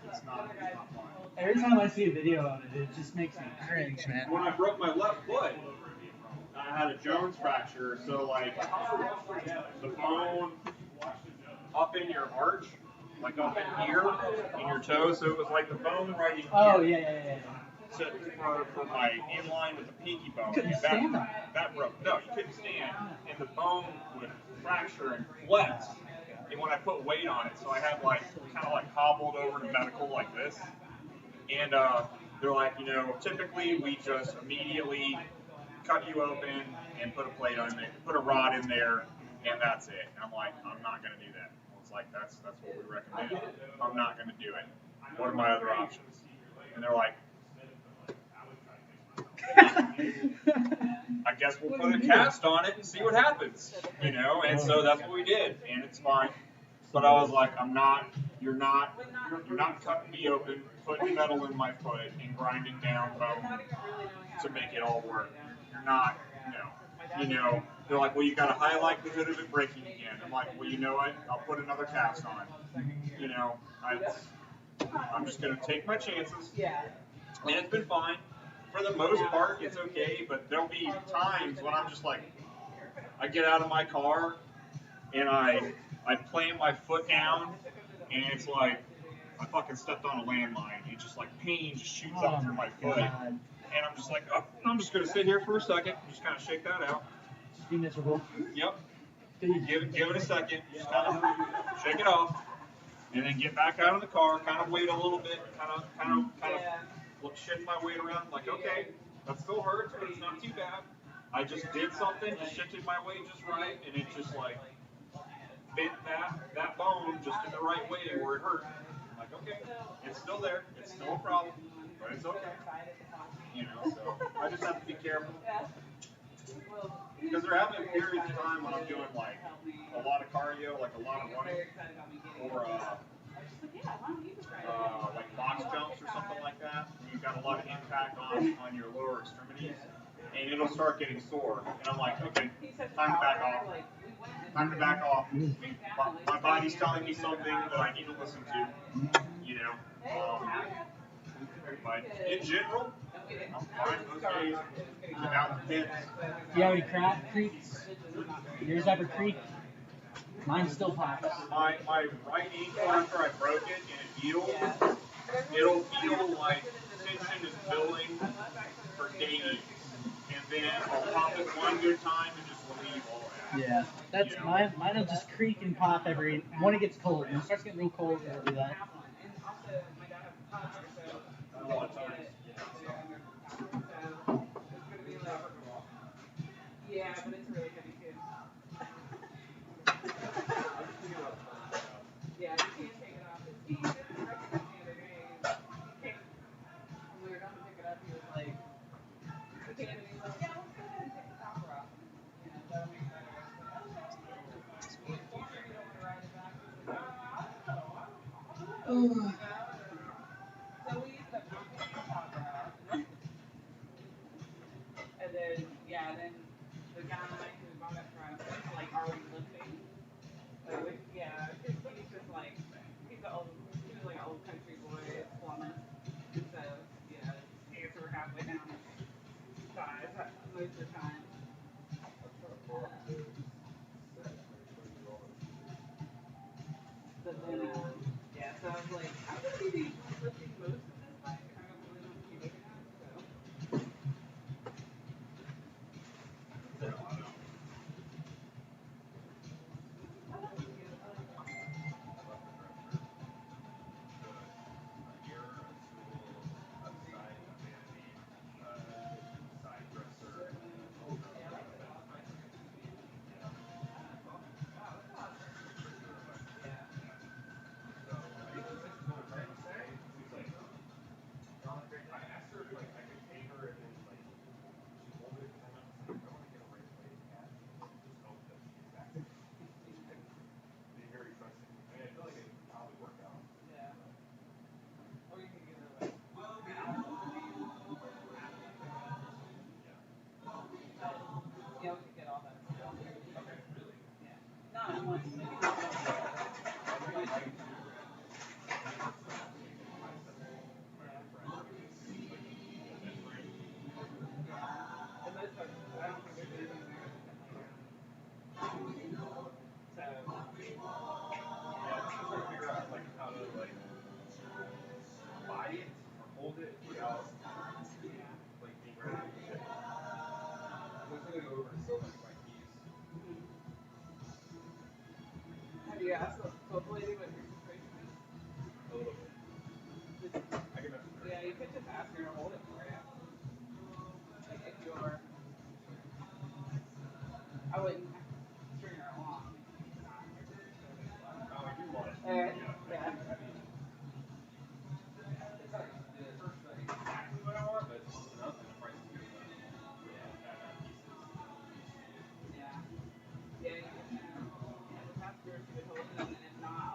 it's not fun. Every time I see a video of it, it just makes me cringe, man. When I broke my left foot, I had a Jones fracture. So like the bone up in your arch, like up in here, in your toe. So it was like the bone right in here. Oh yeah. So for my inline with the pinky bone, Couldn't and stand that broke. No, you couldn't stand, and the bone would fracture and flex. And when I put weight on it, so I had like kind of like hobbled over to medical like this, and they're like, typically we just immediately cut you open and put a plate on it, put a rod in there, and that's it. And I'm like, I'm not gonna do that. It's like that's what we recommend. I'm not gonna do it. What are my other options? And they're like, I guess we'll put a cast on it and see what happens, and so that's what we did, and it's fine. But I was like, you're not cutting me open, putting metal in my foot, and grinding down bone to make it all work. You're not, no. You know, they're like, well, you got a high likelihood of it breaking again. I'm like, well, you know what? I'll put another cast on. You know, I'm just gonna take my chances. And it's been fine. For the most part, it's okay. But there'll be times when I'm just like, I get out of my car and I plant my foot down, and it's like I fucking stepped on a landmine. It just like pain just shoots up through my foot, and I'm just like, oh, I'm just gonna sit here for a second, just kind of shake that out. Be miserable. Yep. Give it a second, just kind of shake it off, and then get back out of the car, kind of wait a little bit, kind of shift my weight around. Like, okay, that still hurts, but it's not too bad. I just did something, just shifted my weight just right, and it just like fit that bone just in the right way where it hurt. I'm like, okay, it's still there, it's still a problem, but it's okay. You know, so I just have to be careful. Because there have been periods of time when I'm doing like a lot of cardio, like a lot of running, or like box jumps or something like that. And you've got a lot of impact on your lower extremities, and it'll start getting sore. And I'm like, okay, time to back off. Time to back off. My body's telling me something that I need to listen to. You know. But in general, I'm fine those days. Without the pits. Do you have any creaks? Yours ever creak? Mine still pops. My right ankle, after I broke it and it healed, it'll feel like tension is building for days. And then I'll pop it one good time and just relieve all that. Yeah, that's mine. Mine'll just creak and pop when it gets cold. When it starts getting real cold, it'll do that. A lot of times. Yeah, but it's really heavy too. Yeah, you can't take it off. He just recognized the other day. When we were going to pick it up, he was like, he came and he was like, yeah, let's go ahead and take the topper off. You know, that'll make it better. I was like, okay. You sure you don't want to ride it back? He was like, I don't know. So we ended up not taking the topper off. And then, the guy who bought it from us was like already lifting. He's just like, he was like an old country boy, plumber. So, hands were halfway down his thighs most of the time. But then, so I was like, I'm going to be lifting most of this bike, and I don't really want to keep looking at it, so. Yeah, we could get all that stuff. Okay, really? Yeah. Not at once, maybe. Hold it without like being ready to use it. I'm just gonna go over to Silva and my keys. Have you asked the local lady what your situation is? A little bit. I can message her. Yeah, you could just ask her to hold it for you. Like if you're, I wouldn't string her along. Oh, I do want it. Yeah. I mean, it's not the first exactly what I want, but it's close enough, and the price is good enough. Yeah. Yeah, you can just ask her if she would hold it, and if not,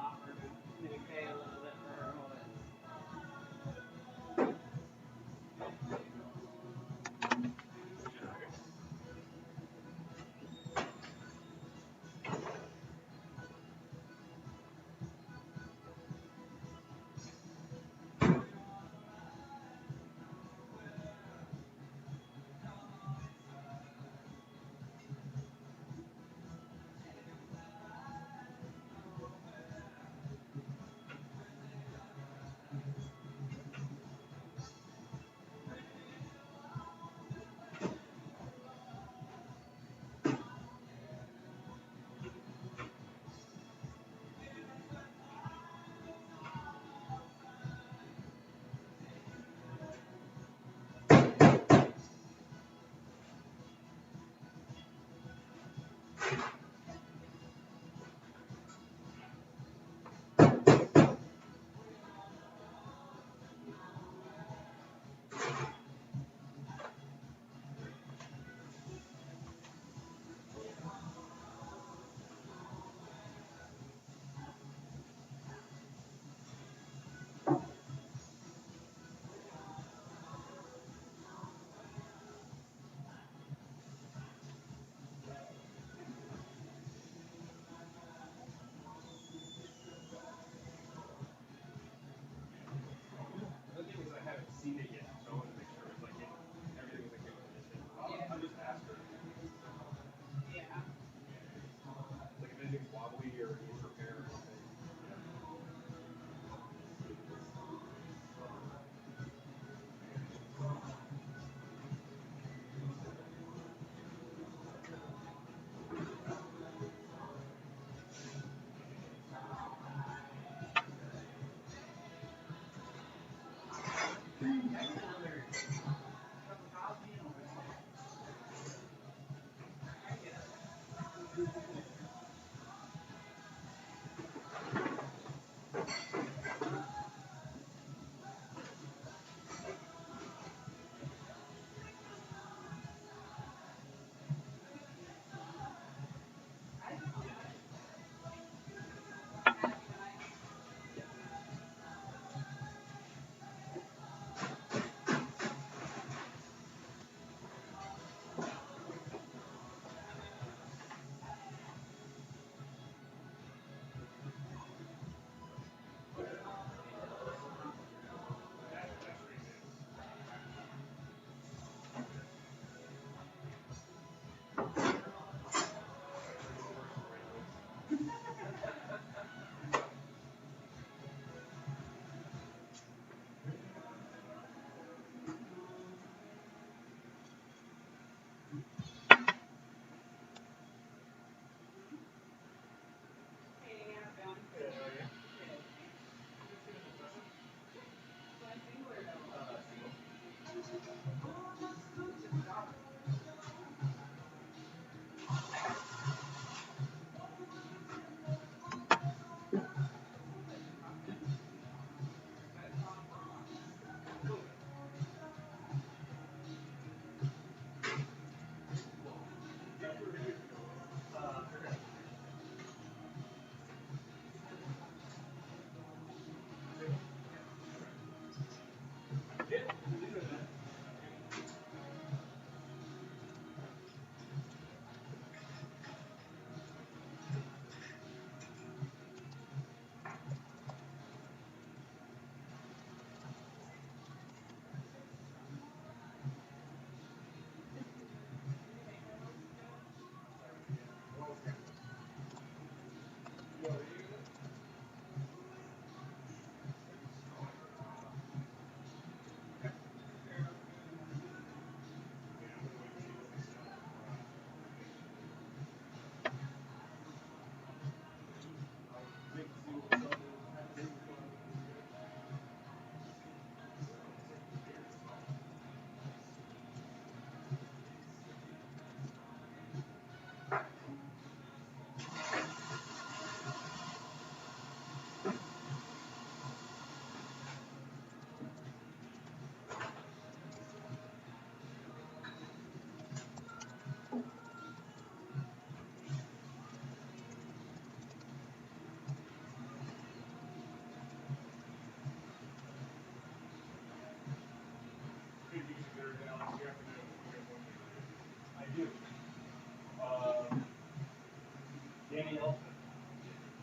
Danny Elfman.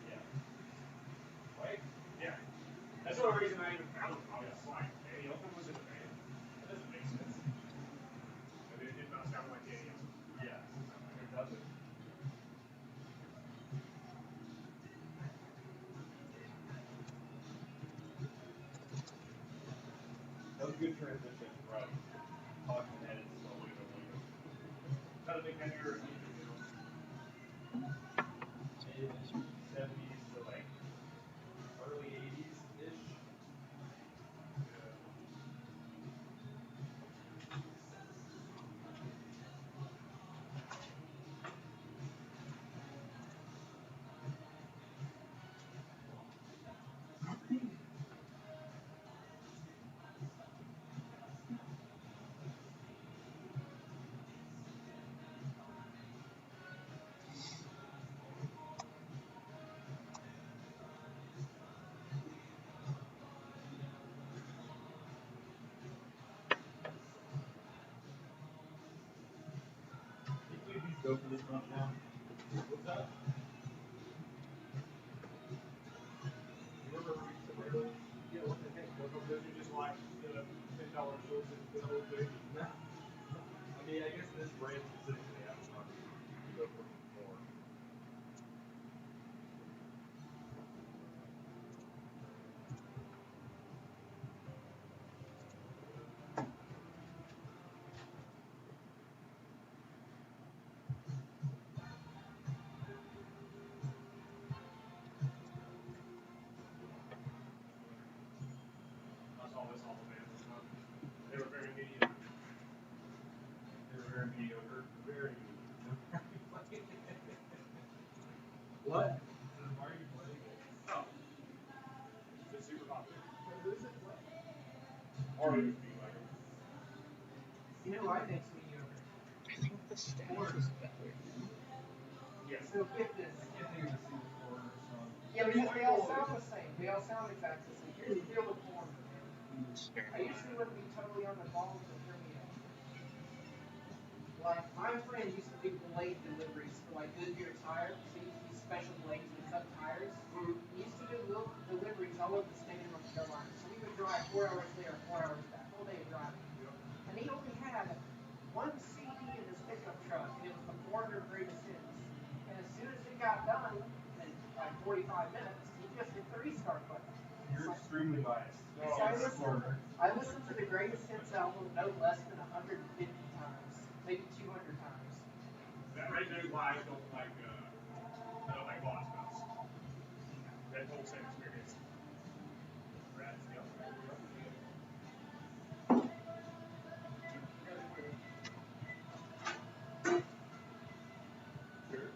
Yeah. Right? Yeah. That's the only reason I even found him. I was just like, Danny Elfman was in the band? That doesn't make sense. And it did not sound like Danny Elfman. Yeah. It doesn't. That was a good transition from talking heads slowly to William. Trying to think that era of music, you know. Mid-70s to like early 80s-ish. Go for this month now. What's up? You remember the riddle? Yeah, what the heck? Those are just like the $10 shorts and the whole thing. I mean, I guess this brand specifically, I don't know. You go for more. I saw this all the man this month. mediocre. Very mediocre. What? Why are you playing it? Oh. It's super popular. Who's it play? Already would be like You know who I think's mediocre? I think the status is better. yes. So get this. I can't think of a single foreigner song. Yeah, because they all sound the same. They all sound exactly the same. Here's the deal with Morg, man. I used to live be totally on the ball, but hear me out. Like, my friend used to do blade deliveries for, like, Goodyear tires. They used to be special blades to cut tires. He used to do little deliveries all over the state of North Carolina. So we would drive 4 hours there, 4 hours back, whole day of driving. And he only had one CD in his pickup truck, and it was the Foreigner Greatest Hits. And as soon as it got done, in like 45 minutes, he just hit the restart button. You're extremely biased. So I listened to the Greatest Hits album no less than 150 times, maybe 200 times. That right there is why I don't like Lost Mouse. That whole same experience. Rats, yep. Sure.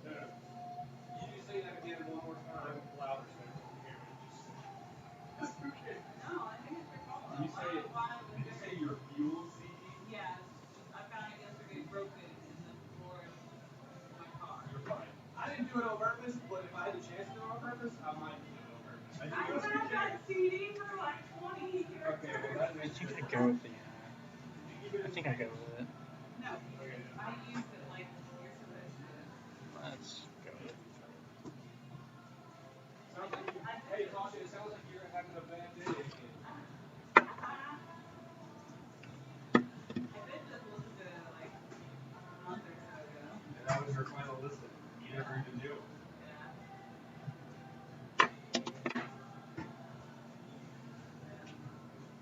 You just say that again one more time louder so everyone can hear me. Just okay. No, I think it's your fault. Did you say it? Did you say your fuel CD? Yes. I found it yesterday broken in the floor of my car. You're fine. I didn't do it on purpose, but if I had the chance to do it on purpose, I might do it on purpose. I think I've that's had that CD for like 20 years. Okay, well that I makes think sense. I go with the. I think I go with it. No, I used it like you're supposed to. Let's go with it. Sounds like you, hey, Tasha, it sounds like you're having a bad day again. I did just listen to it like a month or so ago. And that was your final listen. You never even knew. Yeah.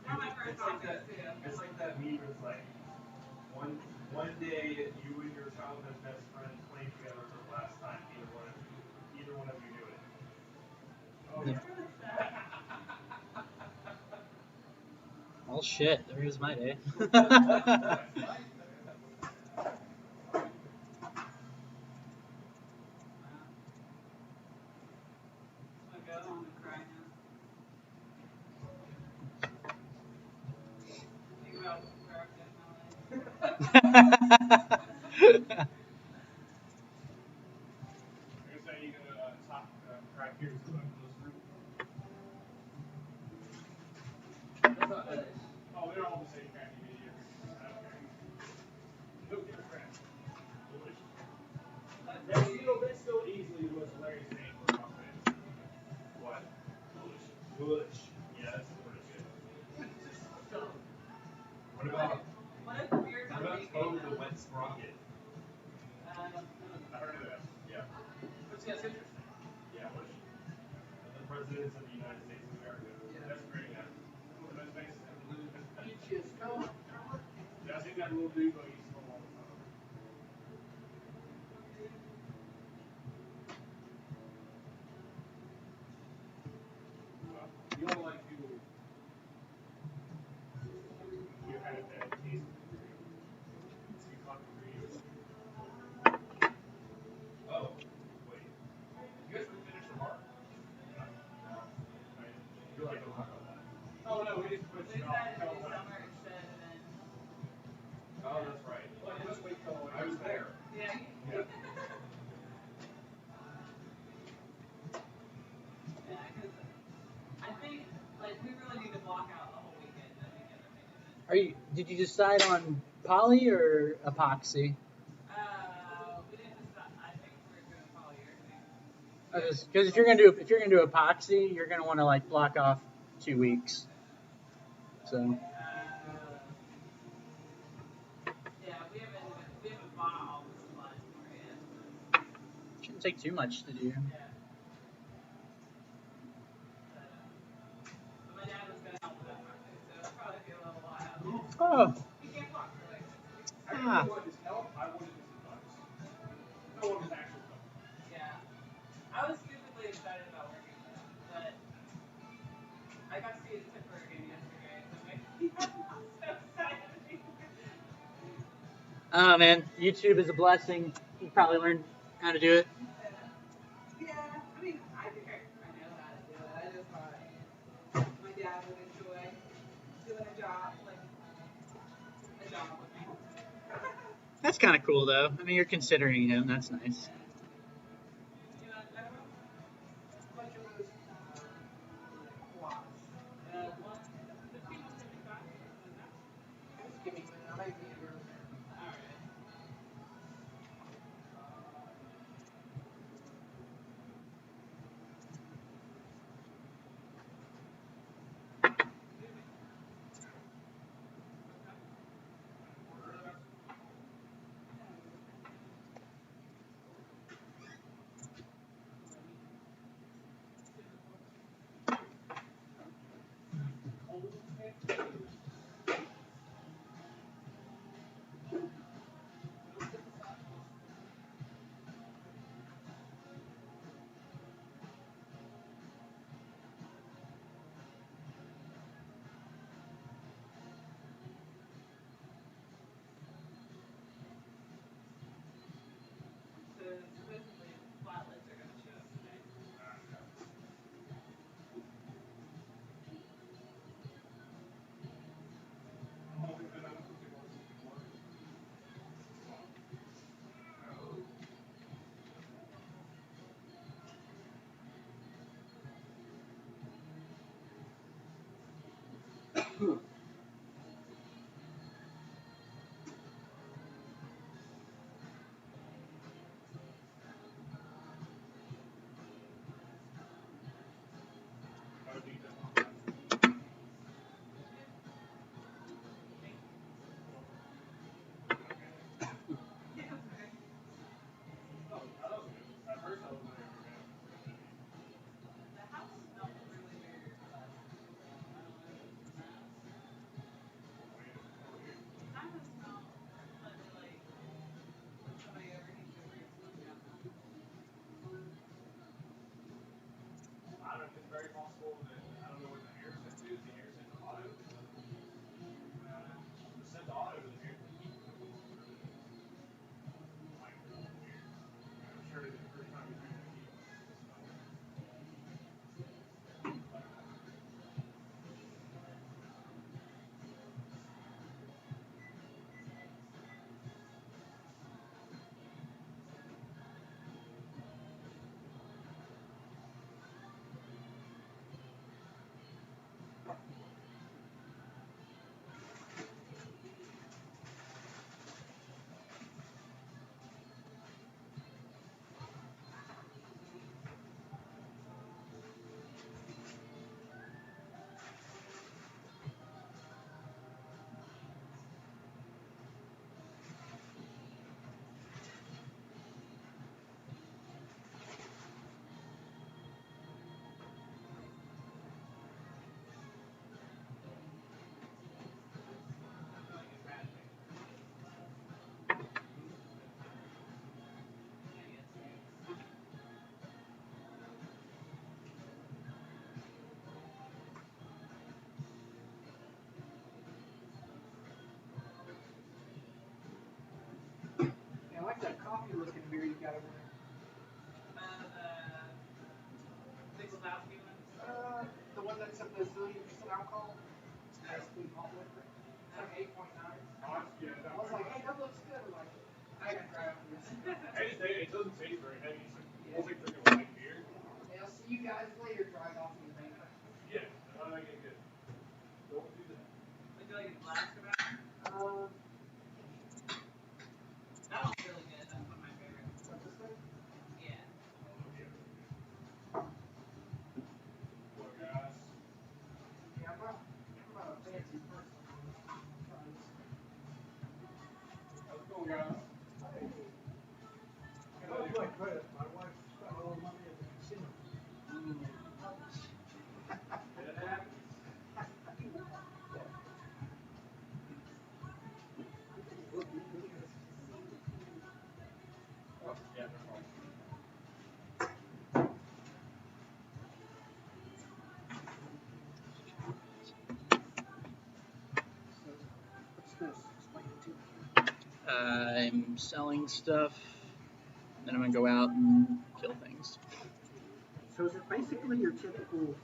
Not my first It's like that. office too. It's like that meme. It's like one day you and your childhood best friend playing together for the last time. Either one of you knew it. Oh, Yeah. Well, shit. There goes my day. I'm gonna go home and cry now. Think about where I've been in my life. You're saying you're gonna top crack here so I can go through? Oh, they're all the same cracky video. I don't care. No different crap. That's still easily the most hilarious name for a punk band. What? Bush. Yeah, that's pretty good. It's just dumb. What about What if the beer what about company Toad came the Wet Sprocket? I heard of that. Yeah. But see, that's interesting. Yeah. Bush. And the presidents of the United States of America. That's great. Yeah. One of the best bases ever lived. You just go. Yeah, I think that little dude like he's from all the time. You don't like people you have that taste to be controversial. Oh. Wait. You guys would finish the mark? No. You're like, don't talk about that. Oh no, we just put They it decided to off. do summer instead and then Oh, that's right. Well, let's wait till I was there. yeah. Yeah. Yeah, because I think like we really need to block out the whole weekend that weekend that we did it. Are you? Did you decide on poly or epoxy? We didn't decide. I think we're doing polyurethane. Because if you're gonna do epoxy, you're gonna want to like block off 2 weeks. So Yeah, we haven't bought all the supplies for it yet. shouldn't take too much to do. Yeah. But my dad was gonna help with that project, so it'll probably be a little while. Oh, He can't walk for like 6 weeks. I really wanted his help. I wanted his advice. No one was actual help. Yeah. I was stupidly excited about working with him, but I got to see his tipper again yesterday, so maybe I'm not so excited anymore. oh man, YouTube is a blessing. You probably learned how to do it. Yeah, I mean, I think I know how to do it. I just thought my dad would enjoy doing a job with me. That's kind of cool though. I mean, you're considering him. That's nice. You know, I don't know how much of those quads. 15175. Just give me a minute. I might be here. All right. So supposedly flatlets are gonna show up today. The house smelled really weird last week, so I don't know if it was the rats. It kind of smelled slightly like when somebody overheats their fridge smoking outside. I don't know if it's very possible that I don't know what the air sent to. Is the air sent to auto? The sent to auto is air the heat comes on, or the like air. I'm sure that the first time you turn that heat on, it's gonna smell like Yeah, I like that coffee looking beer you got over there. The Big Lebowski one. The one that's a bazillion percent alcohol. Nice clean malt liquor. It's like 8.9. I was like, hey, that looks good. I'm like, I gotta try it for this. it doesn't taste very heavy. Yeah. It's like drinking a light beer. Yeah, I'll see you guys later. Drive off in the van. Yeah, how do I get good? Don't do that. Would you like a glass of that? That one's really good. That's one of my favorites. What's this thing? Yeah. What's this? Explain it to me. I'm selling stuff. Then I'm gonna go out and kill things. So is it basically your typical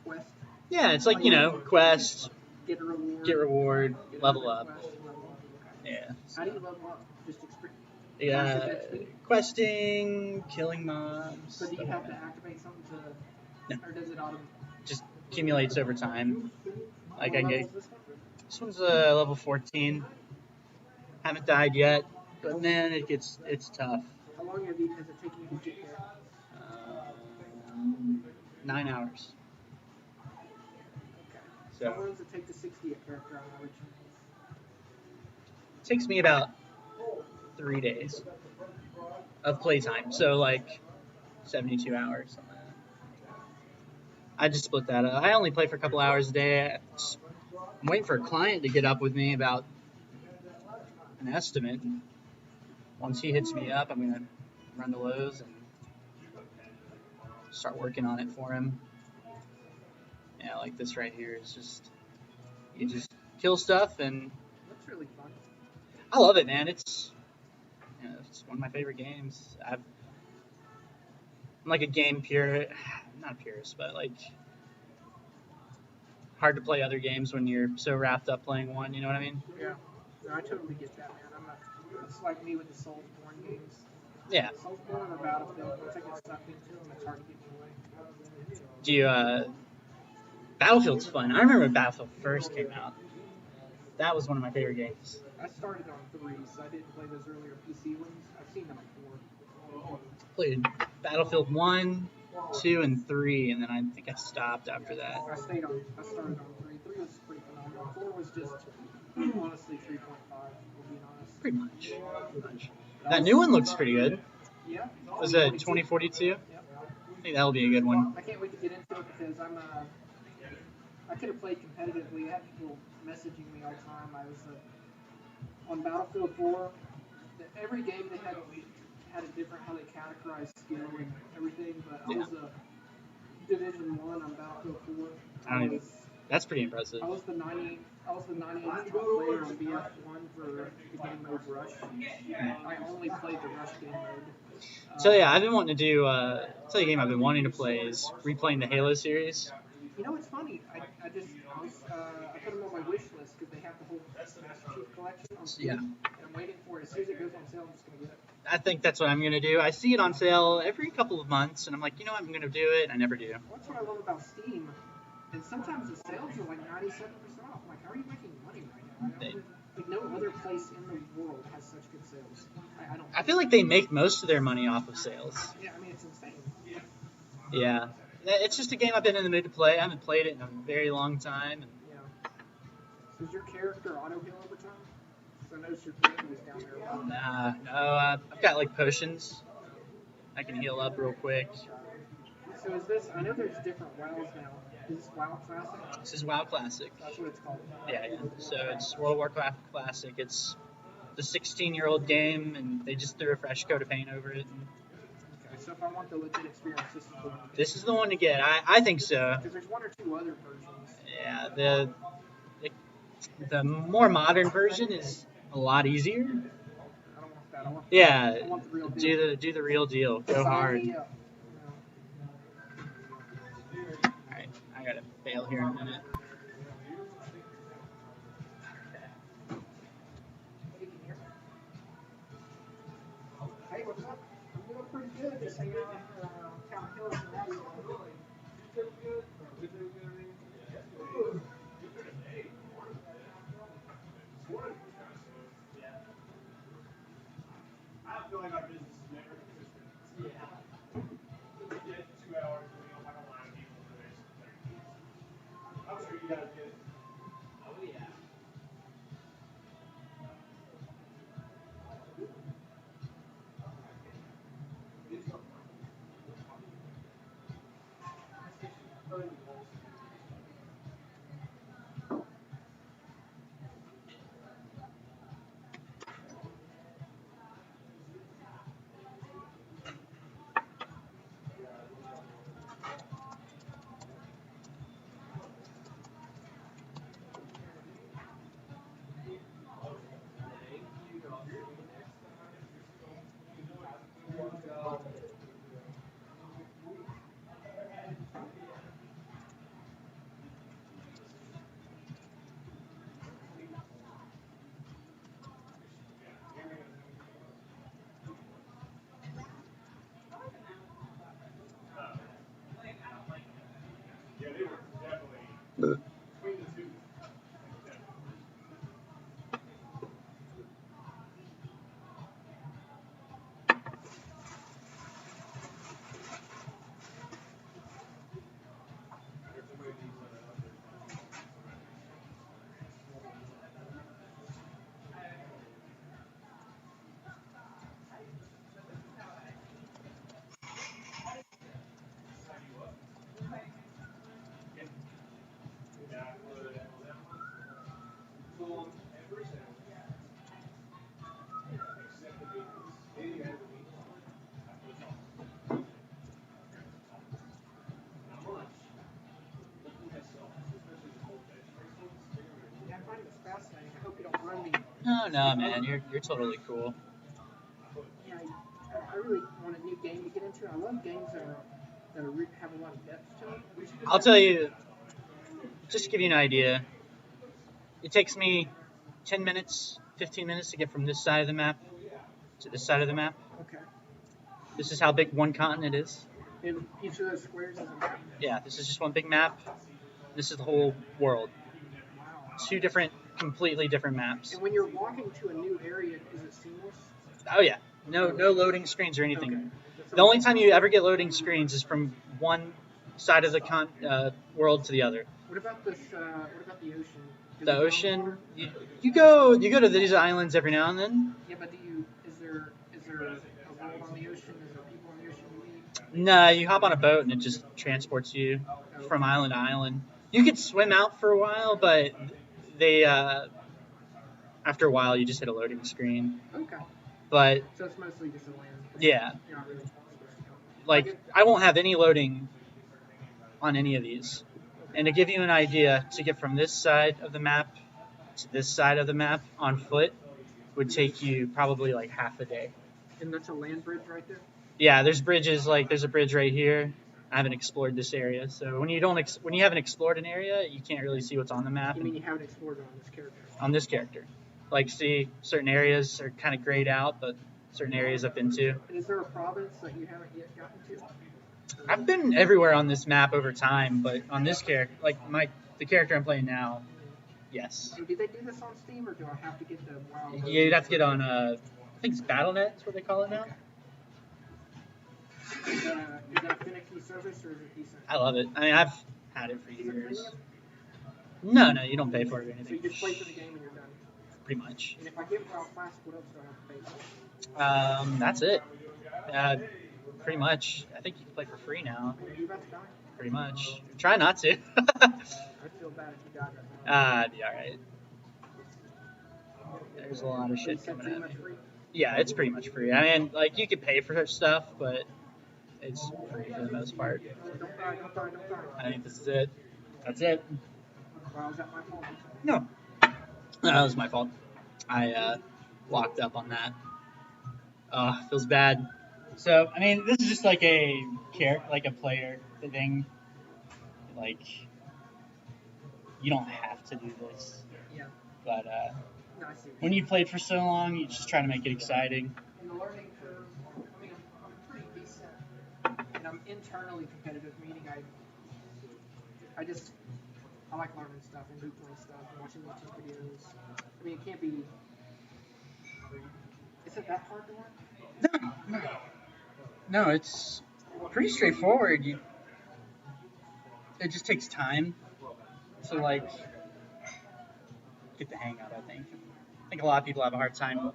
quest? Yeah, it's like, you know, quest, Get a reward. get reward, Get level another up. quest, level up. Okay. Yeah. How do you level up? Just experience. Yeah, XP? questing, killing mobs. So do you stuff have like to that. activate something to, No. or does it automatically? Just accumulates over time. Like I What can level get. is this one? This one's level 14. Haven't died yet, but man, it's tough. How long has it taken you to get there? 9 hours. Okay. So How long does it take to 60 a character on average? it takes me about 3 days of playtime. So like 72 hours. Something like that. I just split that up. I only play for a couple hours a day. I'm waiting for a client to get up with me about an estimate. Once he hits me up, I'm gonna run to Lowe's and start working on it for him. Yeah, like this right here is just, you just kill stuff, and That's really fun. I love it, man. It's, you know, it's one of my favorite games. I'm like a game purist, not a purist, but like hard to play other games when you're so wrapped up playing one. You know what I mean? Yeah. No, I totally get that, man. It's like me with the Soulsborne games. Yeah. Soulsborne or Battlefield, once I get sucked into them, it's hard to get me away. Do you? Battlefield's fun. I remember when Battlefield first came out. That was one of my favorite games. I started on 3, so I didn't play those earlier PC ones. I've seen them before. Played Battlefield 1, 2, and 3, and then I think I stopped after that. I started on 3. 3 was pretty phenomenal. 4 was just, honestly, 3.5, to be honest. Pretty much. That new one looks pretty good. Yeah. Was it 2042? Yep. I think that'll be a good one. I can't wait to get into it because I could have played competitively. I had people messaging me all the time. I was on Battlefield 4. Every game they had a different how they categorized skill and everything. But I was a Division 1 on Battlefield 4. That's pretty impressive. I was the 98th top player on BF1 for the game mode Rush. I only played the Rush game mode. So yeah, I've been wanting to do. Tell you a game I've been wanting to play is replaying the Halo series. You know, it's funny. I put them on my wish list because they have the whole Master Chief collection on Steam. Yeah. And I'm waiting for it. As soon as it goes on sale, I'm just gonna get it. I think that's what I'm gonna do. I see it on sale every couple of months, and I'm like, you know what, I'm gonna do it. I never do. That's what I love about Steam. And sometimes the sales are like 97% off. I'm like, how are you making money right now? Like no other place in the world has such good sales. I don't. I feel like they make most of their money off of sales. Yeah, I mean it's insane. Yeah. It's just a game I've been in the mood to play. I haven't played it in a very long time. Yeah. So does your character auto heal over time? Because I noticed your character was down there. No. I've got like potions. I can heal up real quick. So is this? I know there's different WoWs now. Is this WoW Classic? This is WoW Classic. That's what it's called. Yeah. So it's World of Warcraft Classic. It's the 16-year-old game, and they just threw a fresh coat of paint over it. Okay, so if I want the legit experience, this is the one to get. I think so. Because there's one or two other versions. Yeah, the more modern version is a lot easier. I don't want that. I want the real deal. Do the real deal. Go hard. Alright, I gotta bail here in a minute. Hey, what's up? I'm doing pretty good. Just hanging out in Town Hill and Nashville. I have a feeling our business is never consistent. Yeah. We get 2 hours and we don't have a line of people for the next 30 minutes. I'm sure you guys get it. Oh, yeah. Oh no, man, you're totally cool. Yeah, I really want a new game to get into. I love games that have a lot of depth to them. I'll tell you, just to give you an idea, it takes me 10 minutes, 15 minutes to get from this side of the map to this side of the map. Okay. This is how big one continent is. And each of those squares is a map. Yeah, this is just one big map. This is the whole world. Wow. Two completely different maps. And when you're walking to a new area, is it seamless? Oh yeah, no loading screens or anything. Okay. The only time you ever get loading screens is from one side of the world to the other. What about this? What about the ocean? Does The it go ocean, far? you go to these islands every now and then. Yeah, but is there a world on the ocean? Is there people on the ocean you meet? No, you hop on a boat and it just transports you from island to island. You could swim out for a while, but they after a while you just hit a loading screen. Okay. But So it's mostly just a land. yeah, You're not really like I won't have any loading on any of these. And to give you an idea, to get from this side of the map to this side of the map on foot would take you probably like half a day. And that's a land bridge right there. Yeah, there's bridges. Like there's a bridge right here. I haven't explored this area, so when you haven't explored an area, you can't really see what's on the map. You mean you haven't explored on this character? On this character, like see certain areas are kind of grayed out, but certain areas I've been to. And is there a province that you haven't yet gotten to? I've been everywhere on this map over time, but on this character, like the character I'm playing now, yes. So did they do this on Steam, or do I have to get the WoW? Yeah, you'd have to get on I think it's BattleNet is what they call it now. Is that a finicky service, or is it decent? I love it. I mean, I've had it for Is it years. premium? No, you don't pay for it or So anything. you just play for the game and you're done. Pretty much. And if I get WoW Classic, what else do I have to pay for? That's it. Pretty much. I think you can play for free now. Are you about to die? Pretty much. Try not to. I'd feel bad if you died right now. It'd be alright. There's a lot of So you shit said coming pretty at much me. free? Yeah, it's pretty much free. I mean, like, you could pay for stuff, but it's free for the most part. Don't die, don't die, don't die. I think this is it. That's it. Wow, is that my fault? No. That was my fault. I locked up on that. Feels bad. So, I mean, this is just like a player thing. Like, you don't have to do this. Yeah. But No, I see. when you played for so long, you just try to make it exciting. In the learning curve, I mean, I'm pretty decent, and I'm internally competitive, meaning I like learning stuff and Googling stuff and watching YouTube videos. I mean, it can't be. Is it that hard to learn? No, it's pretty straightforward. It just takes time to like get the hang of it. I think a lot of people have a hard time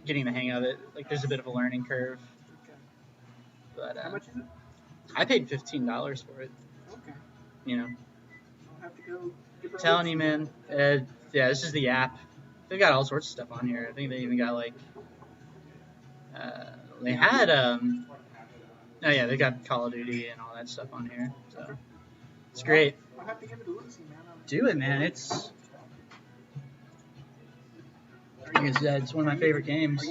getting the hang of it. Like there's a bit of a learning curve. Okay. But How much is it? I paid $15 for it. Okay. You know, I'll have to go. Give her a telling you, look. man. Yeah, this is the app. They got all sorts of stuff on here. I think they even got like. They had Oh yeah, they got Call of Duty and all that stuff on here. So it's great. I'll have to give it a look, see, man. Do it, man. It's like I said, it's one of my favorite games.